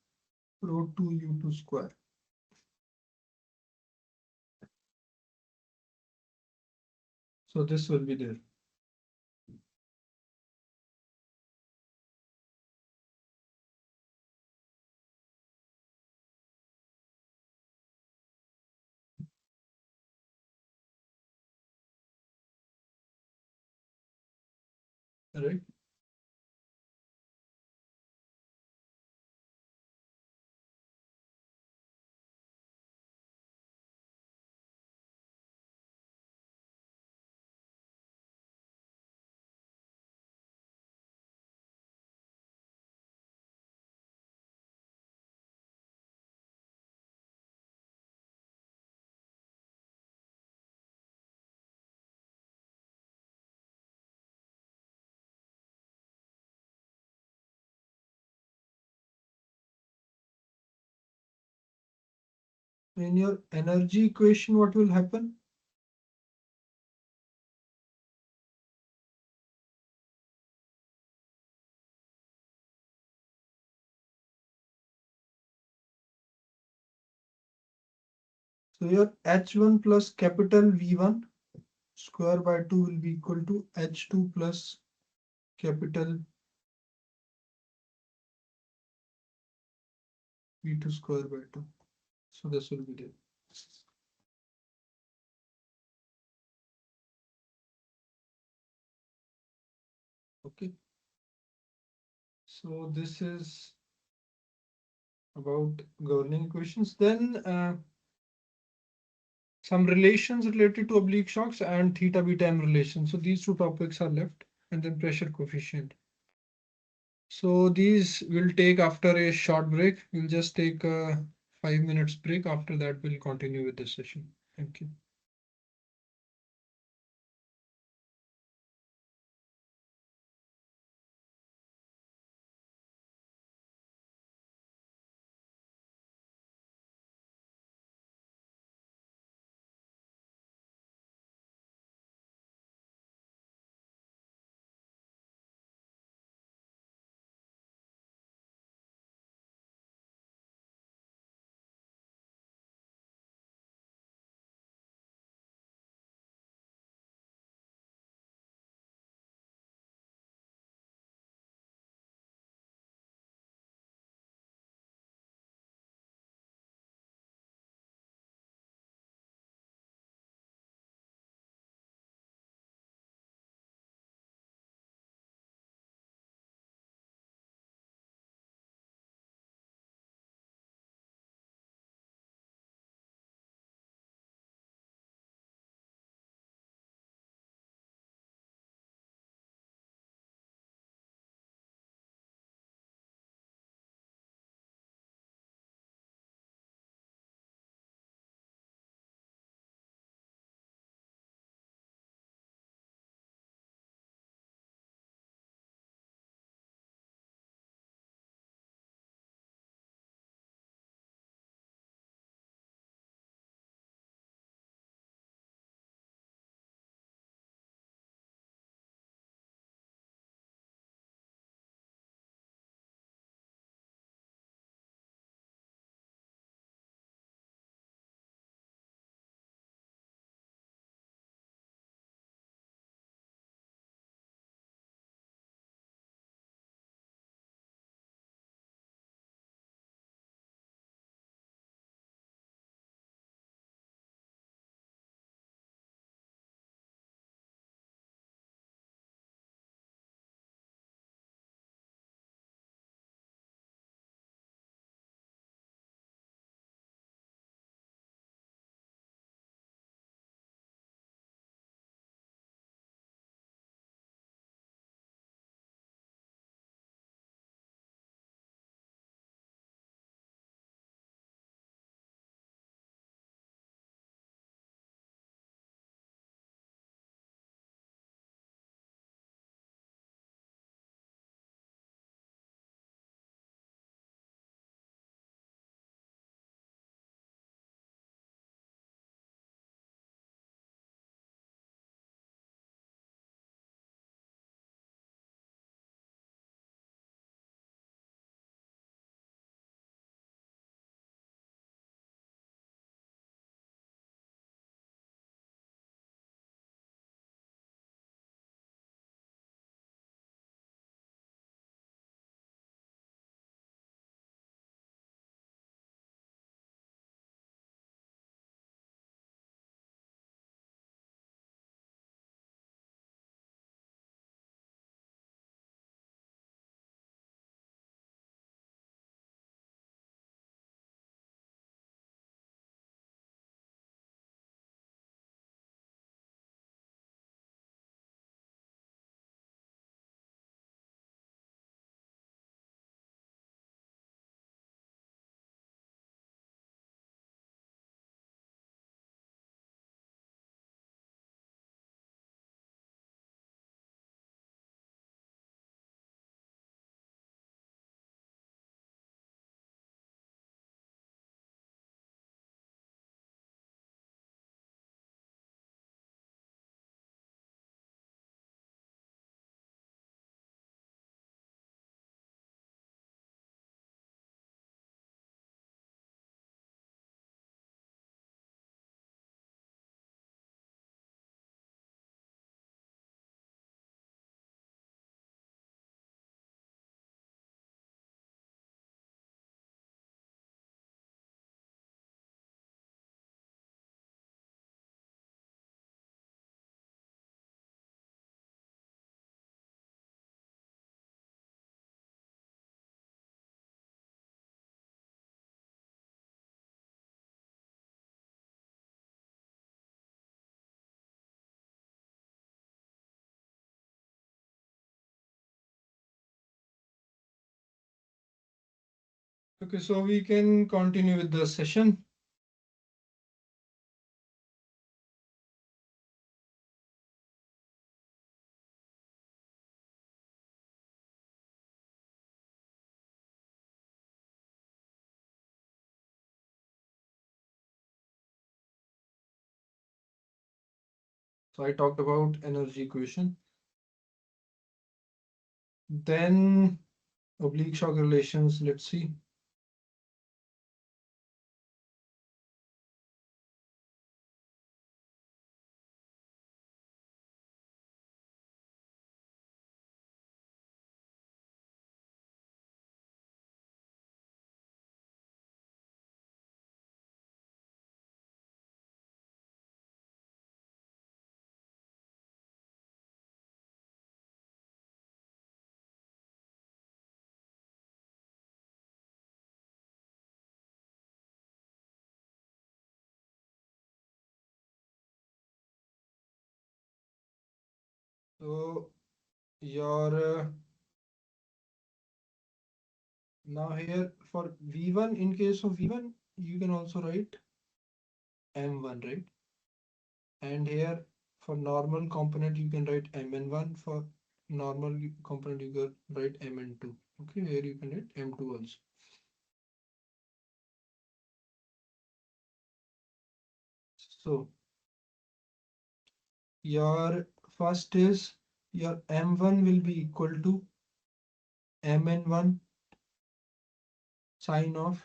rho2 u2 square. So this will be there. right? In your energy equation, what will happen? So your H1 plus capital V1 square by 2 will be equal to H2 plus capital V2 square by 2. So this will be there. Okay. So this is about governing equations. Then some relations related to oblique shocks and theta beta m relation. So these two topics are left, and then pressure coefficient. So these will take after a short break. We'll just take a 5 minutes break. After that, we'll continue with the session. Thank you. Okay, so we can continue with the session. So I talked about energy equation. Then oblique shock relations, let's see. So your now here for V1, in case of V1, you can also write M1, right? And here for normal component, you can write Mn1. For normal component, you can write Mn2. Okay, here you can write M2 also. So your first is your M1 will be equal to Mn1 sine of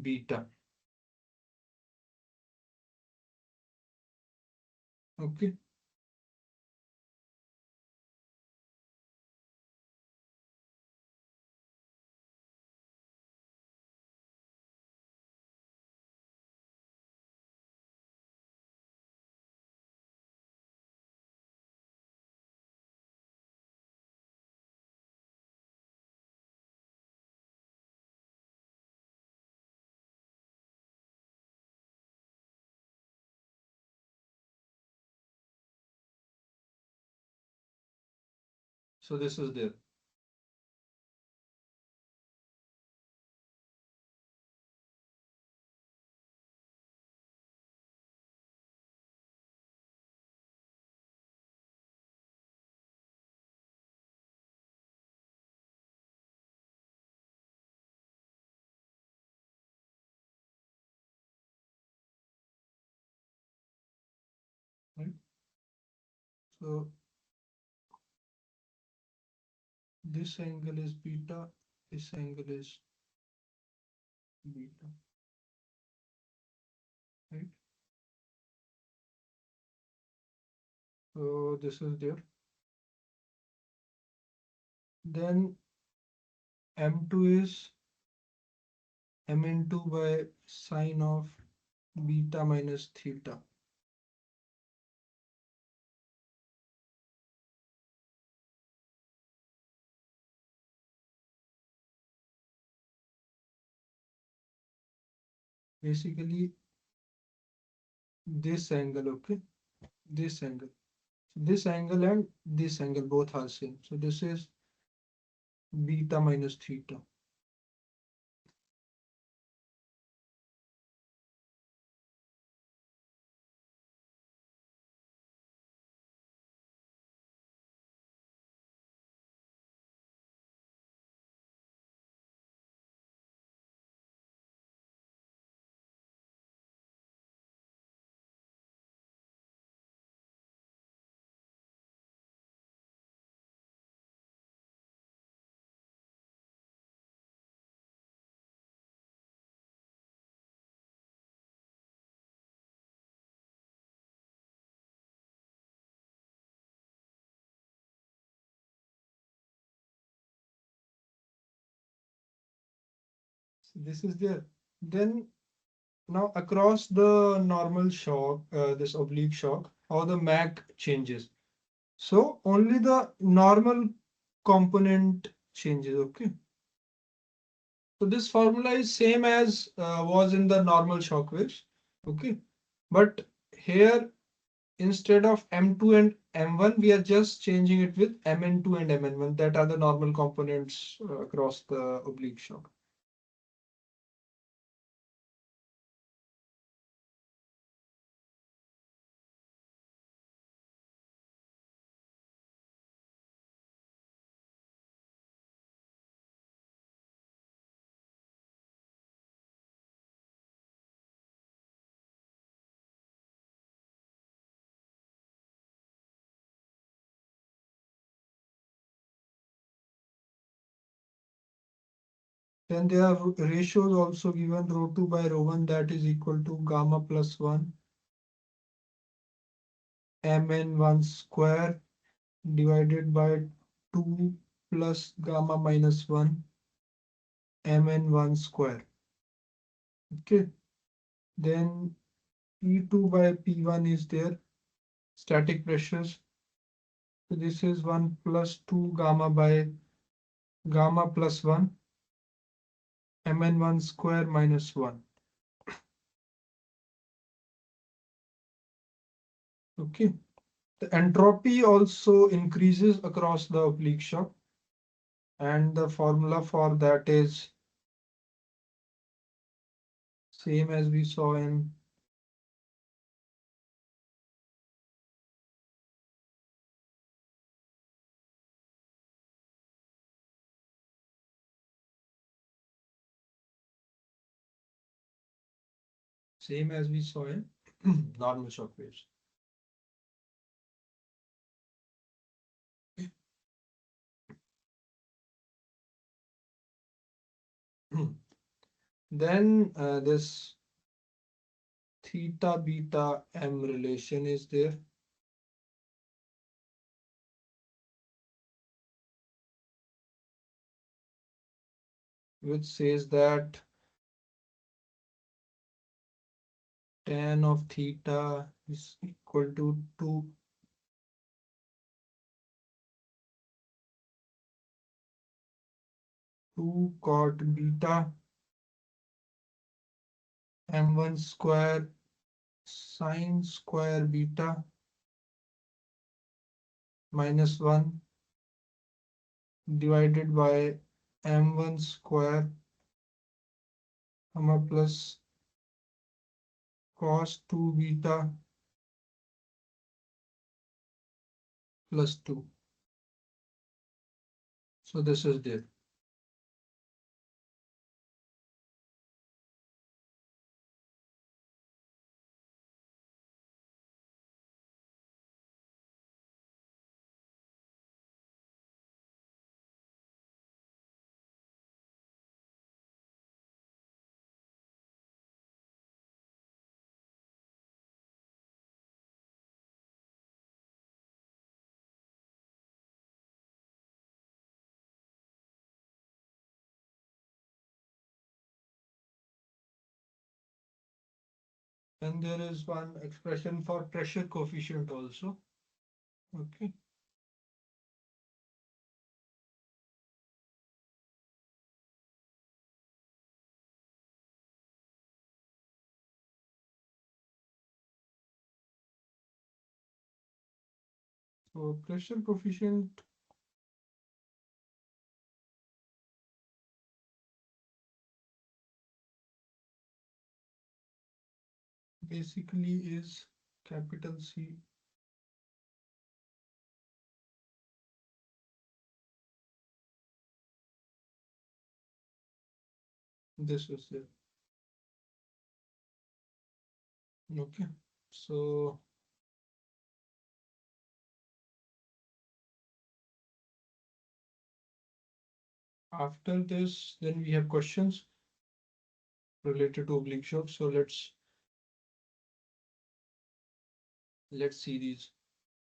beta. Okay. So this is there. Right? So this angle is beta, this angle is beta, right? So this is there. Then M2 is Mn2 by sine of beta minus theta. Basically, this angle, okay? This angle. This angle and this angle both are same. So this is beta minus theta. So this is there. Then now across the normal shock, this oblique shock, how the mag changes. So only the normal component changes, okay? So this formula is same as was in the normal shock waves, okay? But here instead of M2 and M1, we are just changing it with Mn2 and Mn1. That are the normal components across the oblique shock. Then there are ratios also given, rho 2 by rho 1, that is equal to gamma plus 1 mn1 square divided by 2 plus gamma minus 1 mn1 square. Okay. Then P2 by P1 is there, static pressures. So this is 1 plus 2 gamma by gamma plus 1 mn1 square minus 1. Okay. The entropy also increases across the oblique shock, and the formula for that is same as we saw in normal shock waves. Then this theta beta m relation is there. Which says that tan of theta is equal to 2 cot beta m1 square sine square beta minus 1 divided by m1 square comma plus cos 2 beta plus 2. So this is there. And there is one expression for pressure coefficient also. Okay. So pressure coefficient basically is capital C this is it. Okay. So after this, then we have questions related to oblique shock. So let's see these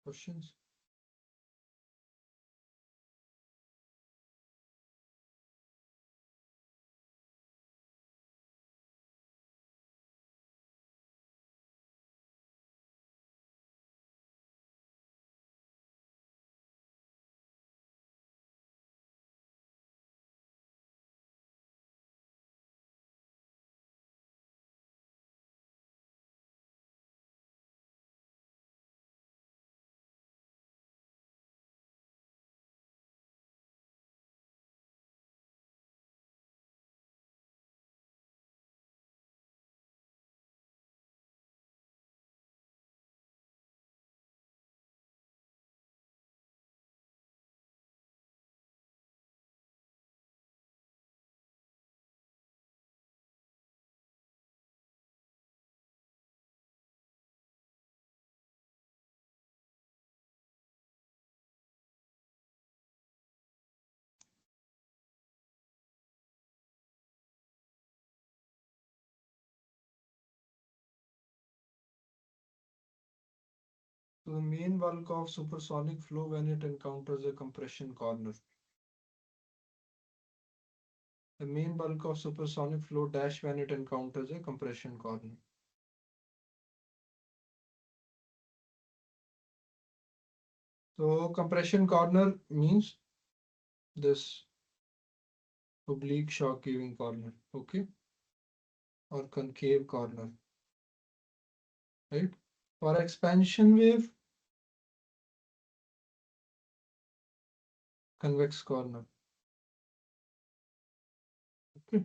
questions. So the main bulk of supersonic flow when it encounters a compression corner. The main bulk of supersonic flow dash when it encounters a compression corner. So compression corner means this oblique shock giving corner, okay, or concave corner, right? For expansion wave, convex corner. Okay.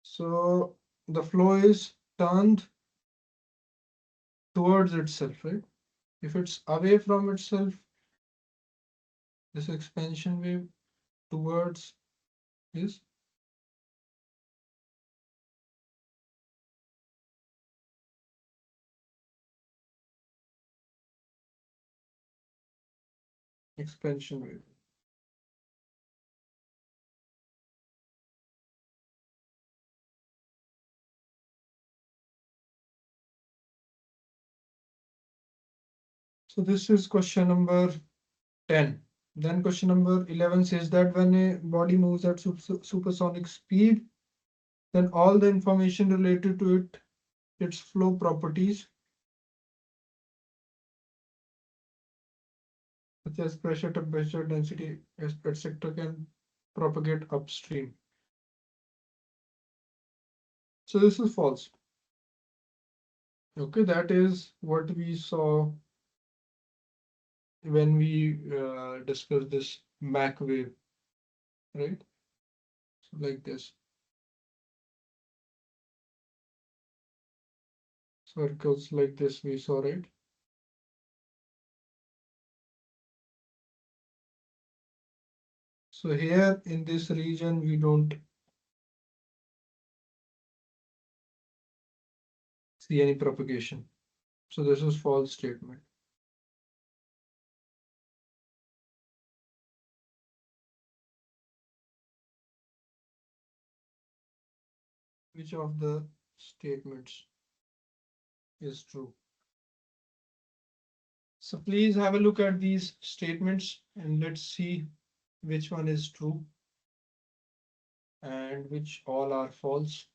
So the flow is turned towards itself, right? If it's away from itself, this expansion wave towards is expansion wave. So this is question number 10. Then question number 11 says that when a body moves at supersonic speed, then all the information related to its flow properties, such as pressure, temperature, density, etc., can propagate upstream. So this is false. Okay, that is what we saw when we discussed this Mach wave, right? So like this, circles like this we saw, right? So here in this region, we don't see any propagation. So this is false statement. Which of the statements is true? So please have a look at these statements and let's see which one is true and which all are false.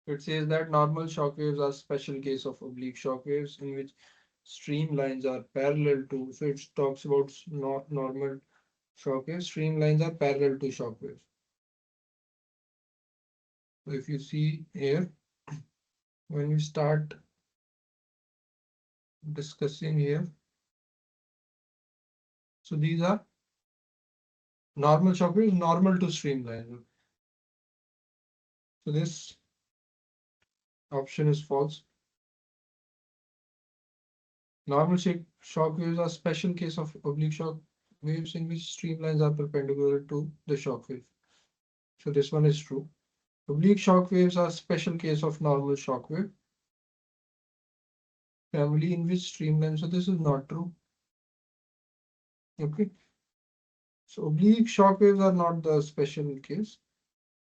It says that normal shock waves are special case of oblique shock waves in which streamlines are parallel to. So it talks about not normal shock waves. Streamlines are parallel to shock waves. So if you see here, when we start discussing here, so these are normal shock waves, normal to streamline. So this option is false. Normal shock waves are special case of oblique shock waves in which streamlines are perpendicular to the shock wave. So this one is true. Oblique shock waves are special case of normal shock wave family in which streamlines. So this is not true. Okay. So oblique shock waves are not the special case.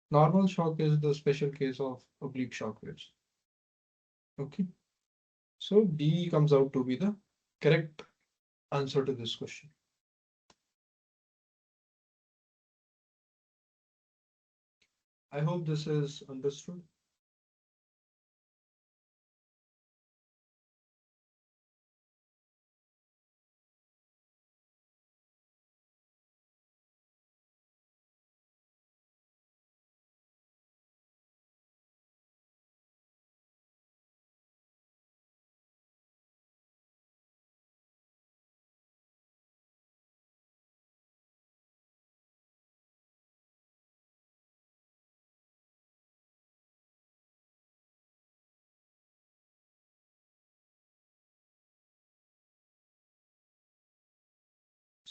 Normal shock is the special case of oblique shock waves. Okay. So D comes out to be the correct answer to this question. I hope this is understood.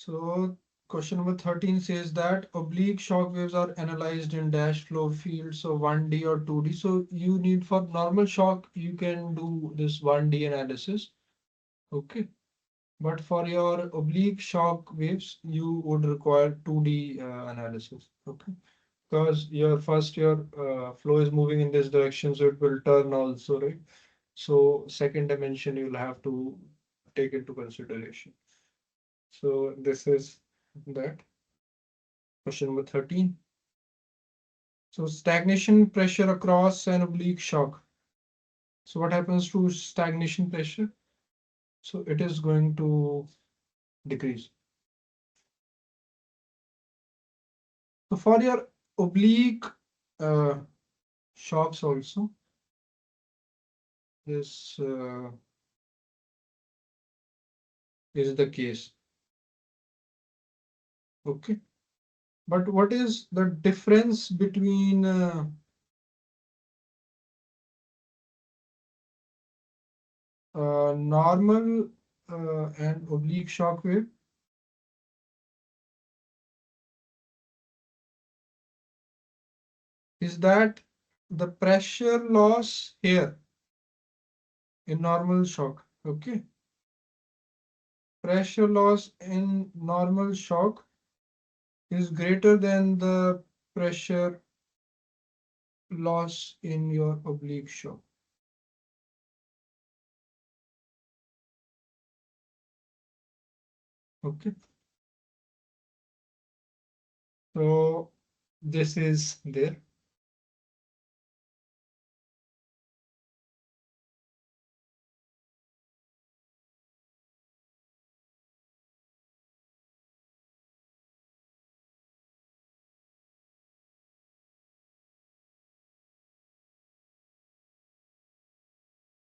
So question number 13 says that oblique shock waves are analyzed in dash flow fields, so 1D or 2D. So you need for normal shock, you can do this 1D analysis. Okay. But for your oblique shock waves, you would require 2D analysis. Okay. Because your flow is moving in this direction, so it will turn also, right? So second dimension you'll have to take into consideration. So this is that. Question number 13. So stagnation pressure across an oblique shock. So what happens to stagnation pressure? So it is going to decrease. So for your oblique uh, shocks also, this is the case. Okay. But what is the difference between normal and oblique shock wave? Is that the pressure loss here in normal shock? Okay. Pressure loss in normal shock is greater than the pressure loss in your oblique shock. Okay. So this is there.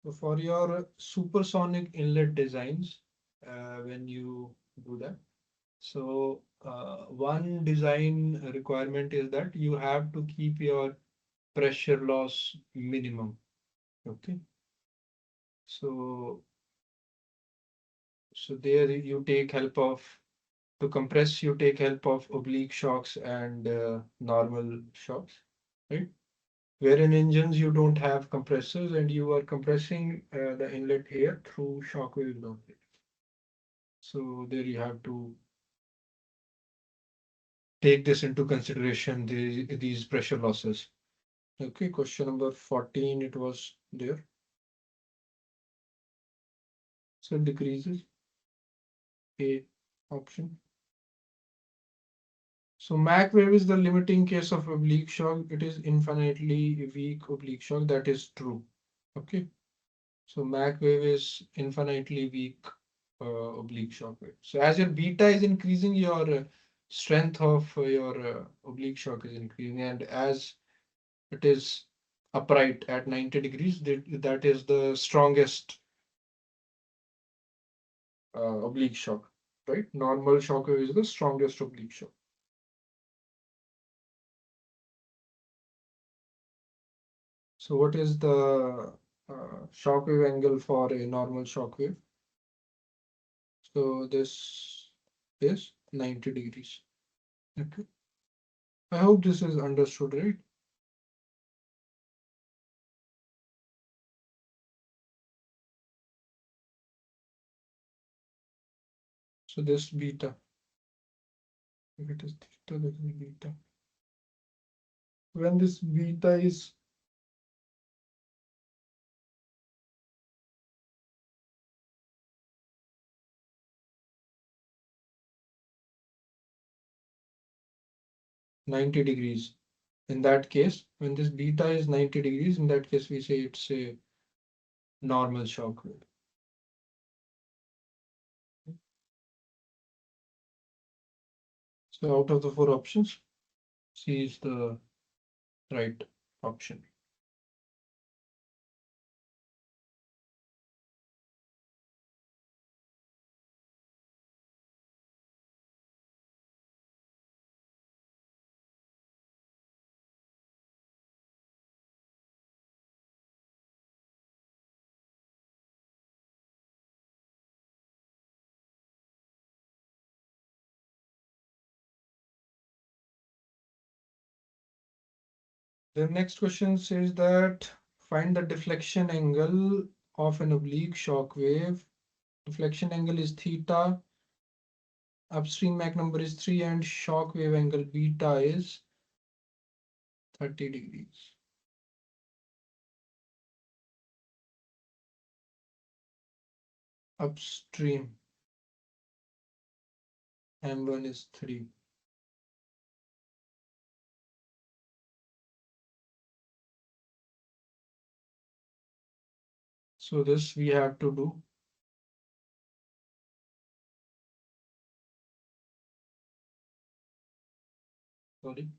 So for your supersonic inlet designs, when you do that, so one design requirement is that you have to keep your pressure loss minimum. Okay. So there you take help of to compress, you take help of oblique shocks and normal shocks, right? Where in engines you don't have compressors and you are compressing the inlet here through shock waves only. So there you have to take this into consideration, these pressure losses. Okay, question number 14, it was there. So it decreases. A option. So Mach wave is the limiting case of oblique shock. It is infinitely weak oblique shock. That is true. Okay. So Mach wave is infinitely weak oblique shock wave. So as your beta is increasing, your strength of your oblique shock is increasing, and as it is upright at 90 degrees, that is the strongest oblique shock, right? Normal shock wave is the strongest oblique shock. So what is the shock wave angle for a normal shock wave? So this is 90 degrees. Okay. I hope this is understood, right? So this beta, if it is theta, this is beta. When this beta is 90 degrees, in that case, when this beta is 90 degrees, in that case, we say it's a normal shock wave. So out of the four options, C is the right option. The next question says that find the deflection angle of an oblique shock wave. Deflection angle is theta, upstream Mach number is 3, and shock wave angle beta is 30 degrees. Upstream M1 is 3. So this we have to do. Sorry.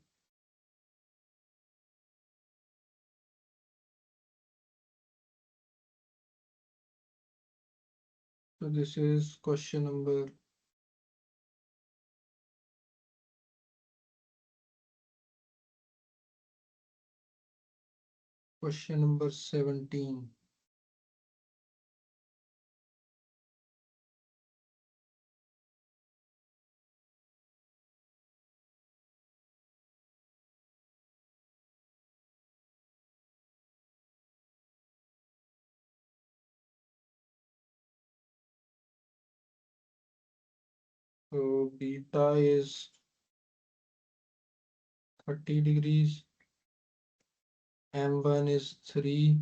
So this is question number 17. So beta is 30 degrees, M1 is 3,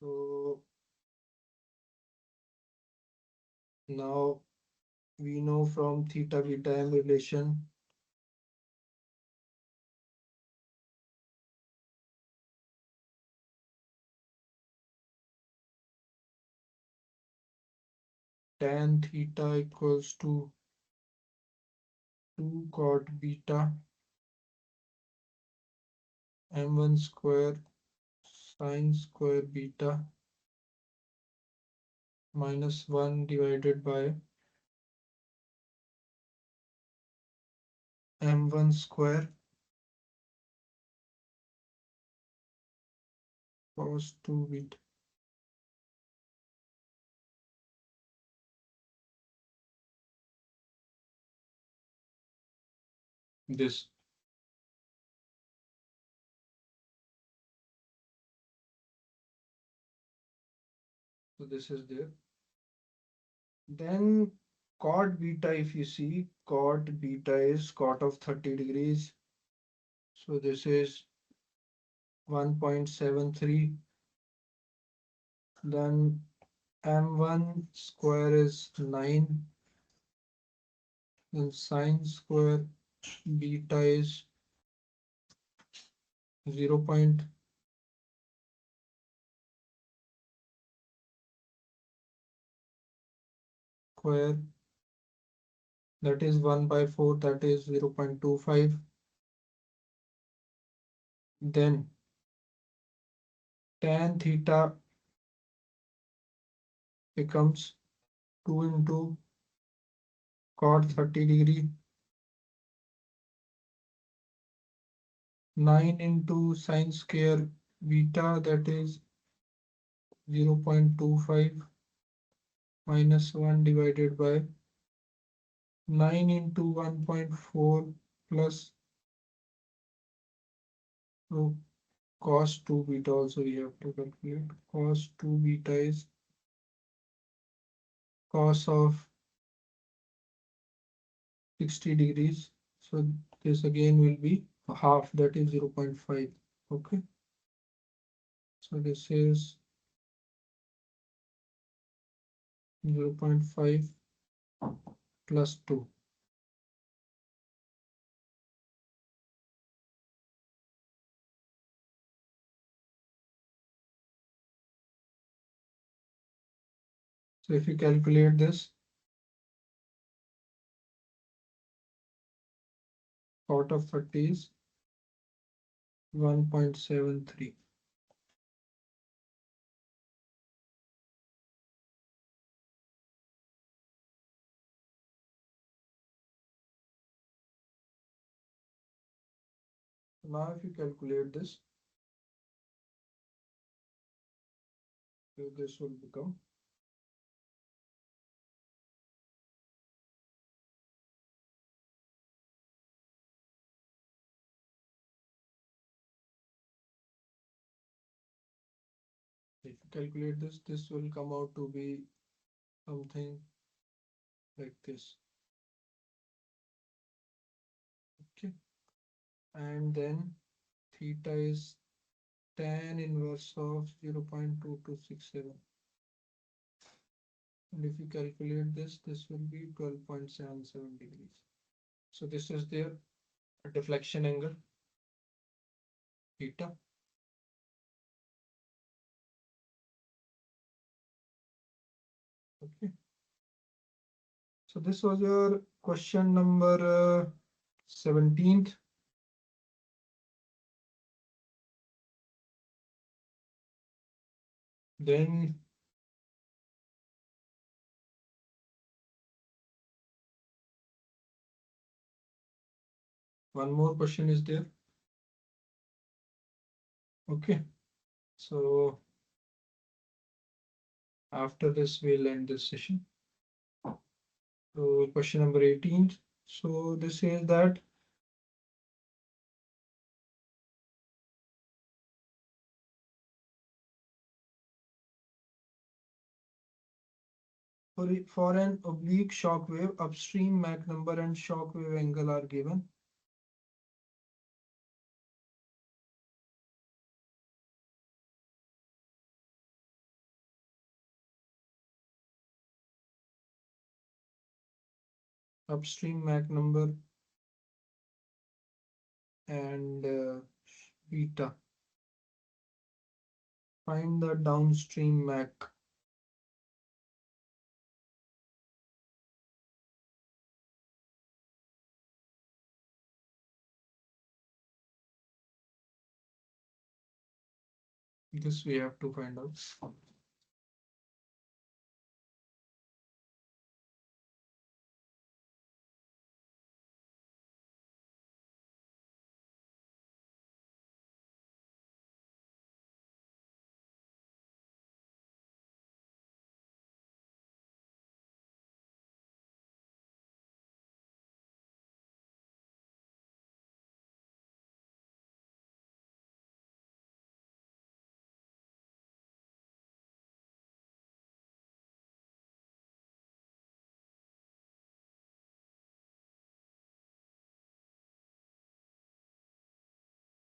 so now we know from theta beta M relation tan theta equals to 2 cot beta M1 square sine square beta minus 1 divided by M1 square cos 2 beta. This. So this is there. Then cot beta, if you see, cot beta is cot of 30 degrees. So this is 1.73. Then M1 square is 9. Then sine square beta is 0 point square, that is 1 by 4, that is 0.25. Then tan theta becomes 2 into cot 30 degree, 9 into sine square beta, that is 0.25 minus 1 divided by 9 into 1.4 plus, so cos 2 beta also we have to calculate. Cos 2 beta is cos of 60 degrees. So this again will be half, that is 0.5. Okay. So this is 0.5 plus 2. So if you calculate this, cot of 30 is 1.73. Now if you calculate this, So this will become if you calculate this, this will come out to be something like this. Okay, and then theta is tan inverse of 0.2267. And if you calculate this, this will be 12.77 degrees. So this is their deflection angle, theta. Okay. So this was your question number 17th. Then one more question is there. Okay. So after this, we'll end this session. So question number 18. So this says that for an oblique shock wave, upstream Mach number and shock wave angle are given. Upstream Mach number and beta. Find the downstream Mach. This we have to find out.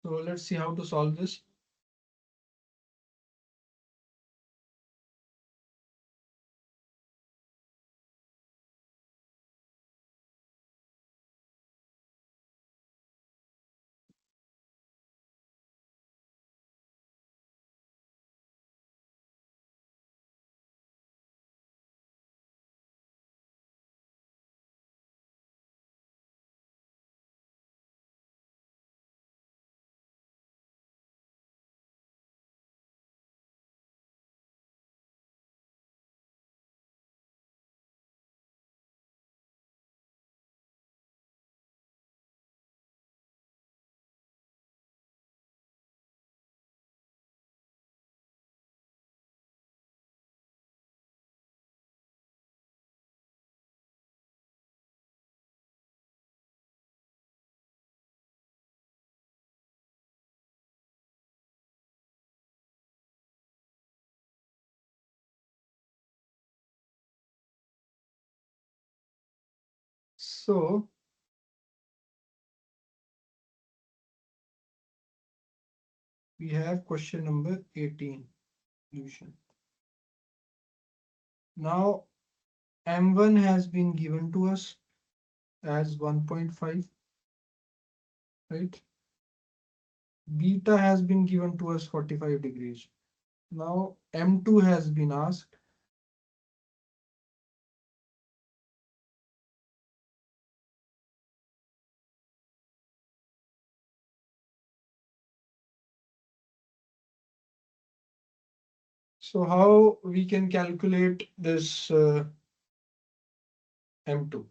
So let's see how to solve this. So we have question number 18 solution. Now M1 has been given to us as 1.5, right? Beta has been given to us 45 degrees. Now M2 has been asked. So how we can calculate this M2?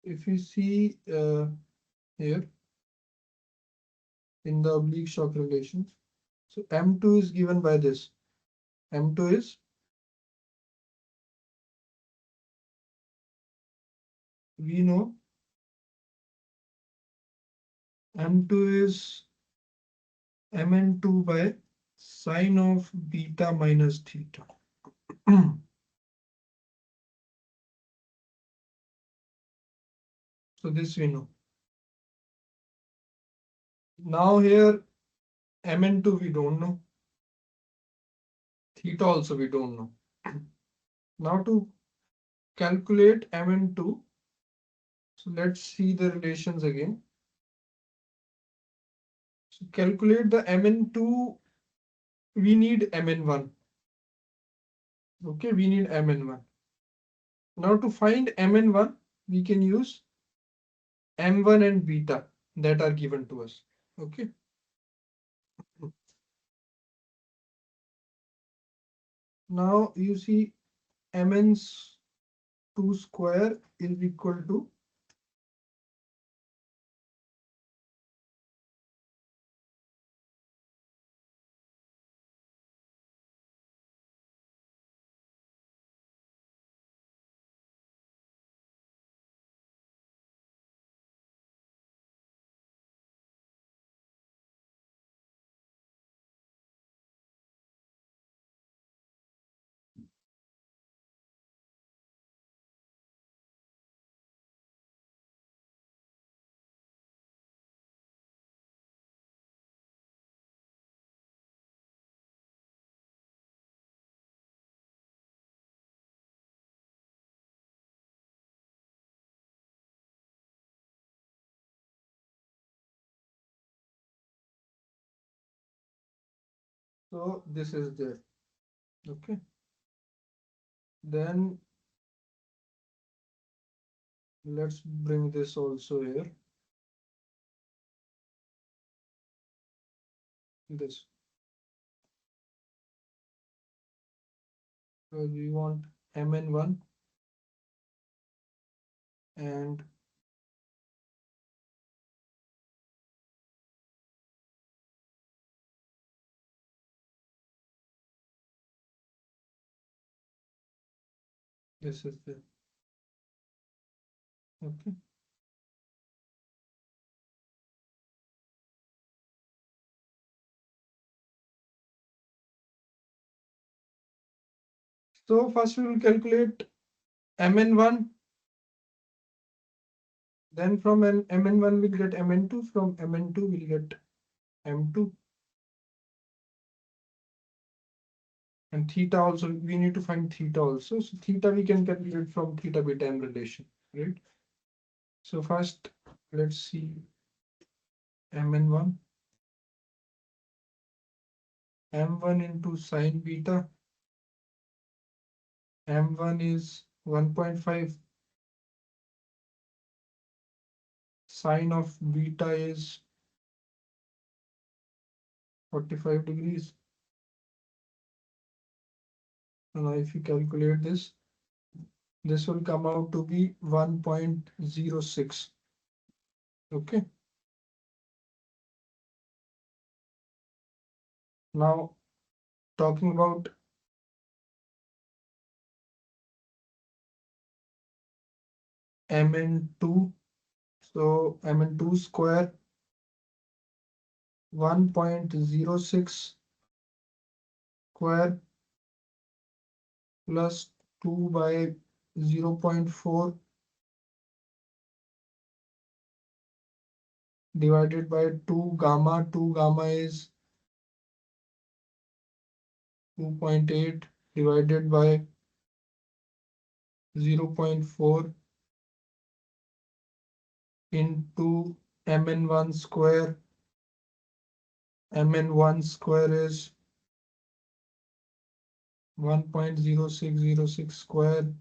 if you see here in the oblique shock relations, so M2 is given by this. M2 is we know M2 is Mn2 by sine of beta minus theta. So this we know. Now here Mn2 we don't know. Theta also we don't know. Now to calculate Mn2, so let's see the relations again. So calculate the Mn2, we need Mn1. Okay, we need Mn1. Now to find Mn1, we can use M1 and beta that are given to us. Okay. Now you see Mn2 square is equal to so this is there. Okay. Then let's bring this also here. This. So we want Mn1 and this is there. Okay. So first we will calculate Mn1, then from Mn1 we'll get Mn2, from Mn2 we'll get M2. And theta also, we need to find theta also. So theta we can calculate from theta beta M relation, right? So first, let's see Mn1. M1 into sine beta. M1 is 1.5. Sine of beta is 45 degrees. So now if you calculate this will come out to be 1.06. Okay. Now talking about Mn2. So Mn2 square 1.06 square plus 2 by 0.4 divided by 2 gamma. 2 gamma is 2.8 divided by 0.4 into Mn1 square. Mn1 square is 1.0606 square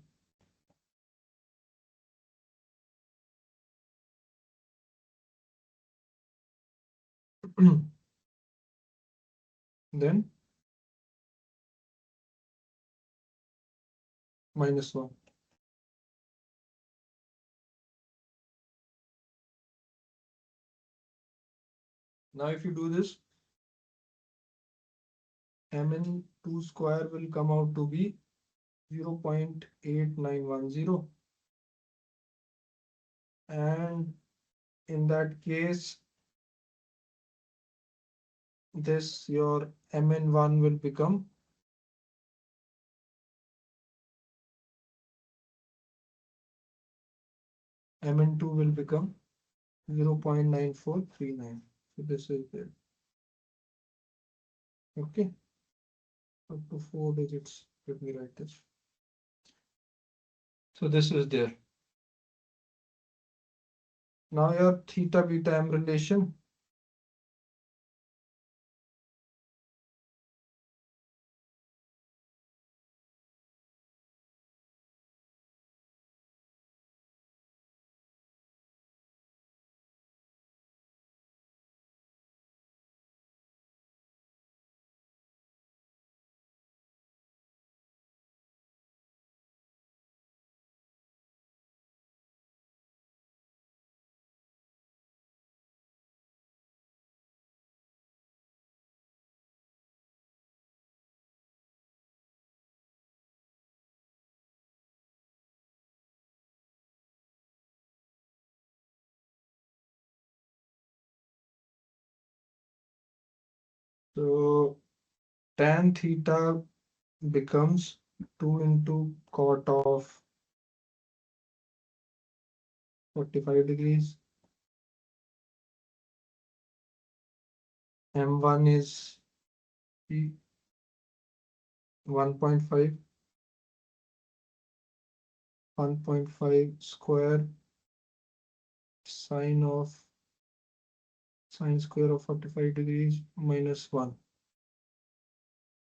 then minus 1. Now if you do this, mn2 square will come out to be 0.8910, and in that case this your mn1 will become mn2 will become 0.9439. So this is there. Okay, up to 4 digits. Let me write this. So this is there. Now your theta beta m relation. So tan theta becomes 2 into cot of 45 degrees. M1 is 1.5, 1.5 square sine square of 45 degrees minus 1.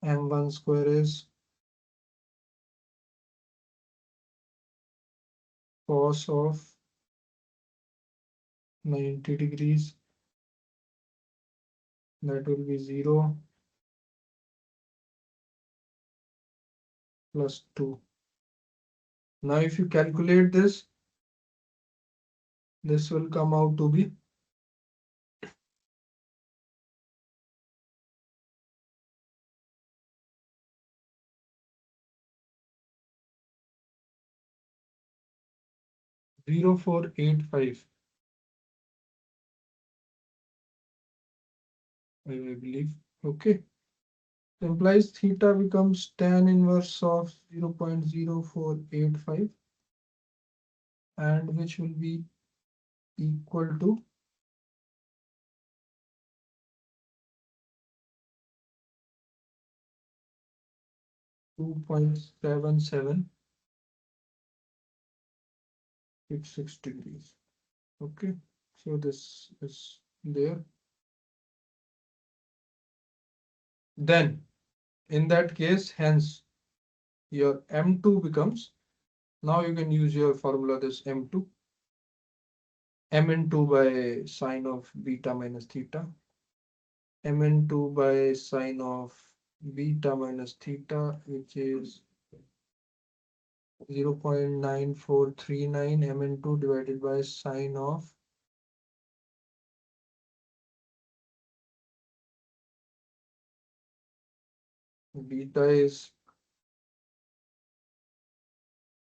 M1 square is cos of 90 degrees. That will be 0 plus 2. Now if you calculate this will come out to be 0.485, I believe. Okay. Implies theta becomes tan inverse of 0.0485, and which will be equal to 2.7766 degrees. Okay, so this is there. Then in that case, hence your M2 becomes, now you can use your formula, this M2, Mn2 by sine of beta minus theta, Mn2 by sine of beta minus theta, which is 0.9439 Mn2 divided by sine of beta is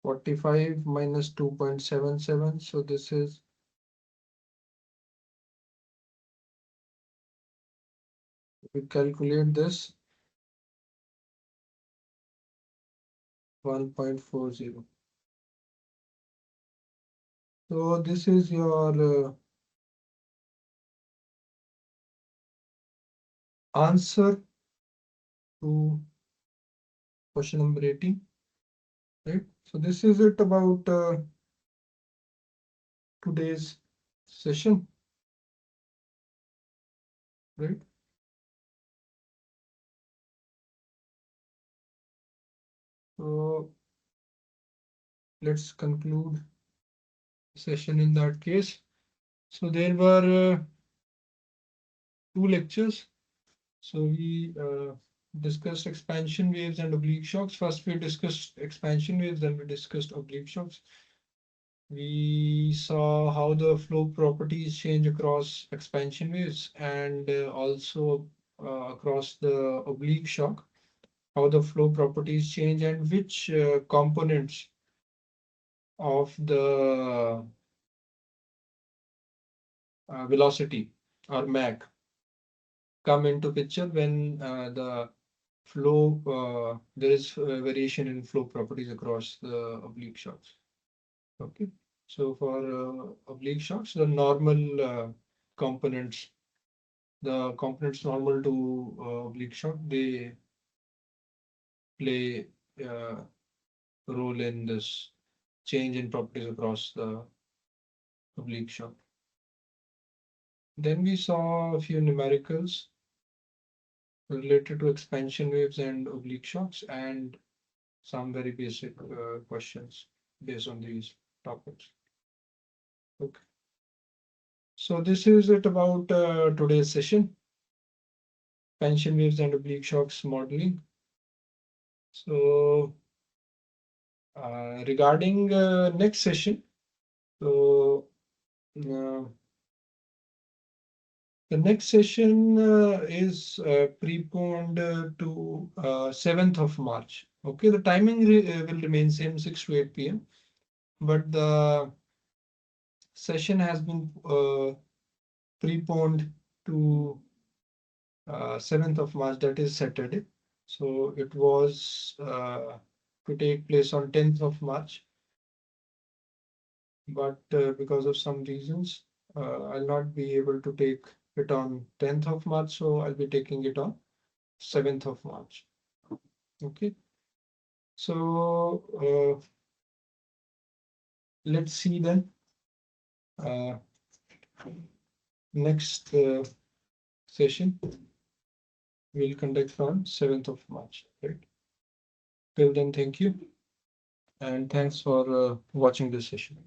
45 minus 2.77. So this is we calculate this 1.40. So this is your answer to question number 18, right? So this is it about today's session, right? So let's conclude the session in that case. So there were 2 lectures. So we discussed expansion waves and oblique shocks. First we discussed expansion waves, then we discussed oblique shocks. We saw how the flow properties change across expansion waves and also across the oblique shock, how the flow properties change and which components of the velocity or Mach come into picture when the flow, there is variation in flow properties across the oblique shocks. Okay. So for oblique shocks, the normal components, the components normal to oblique shock, they play a role in this change in properties across the oblique shock. Then we saw a few numericals related to expansion waves and oblique shocks and some very basic questions based on these topics. Okay. So this is it about today's session, expansion waves and oblique shocks modeling. So regarding next session, so uh, the next session is preponed to 7th of March. Okay, the timing will remain same 6 to 8 p.m. But the session has been preponed to 7th of March, that is Saturday. So it was to take place on 10th of March, but because of some reasons, I'll not be able to take it on 10th of March, so I'll be taking it on 7th of March. Okay. So let's see then. Uh, next session we'll conduct on 7th of March. Right. Till then, thank you. And thanks for watching this session.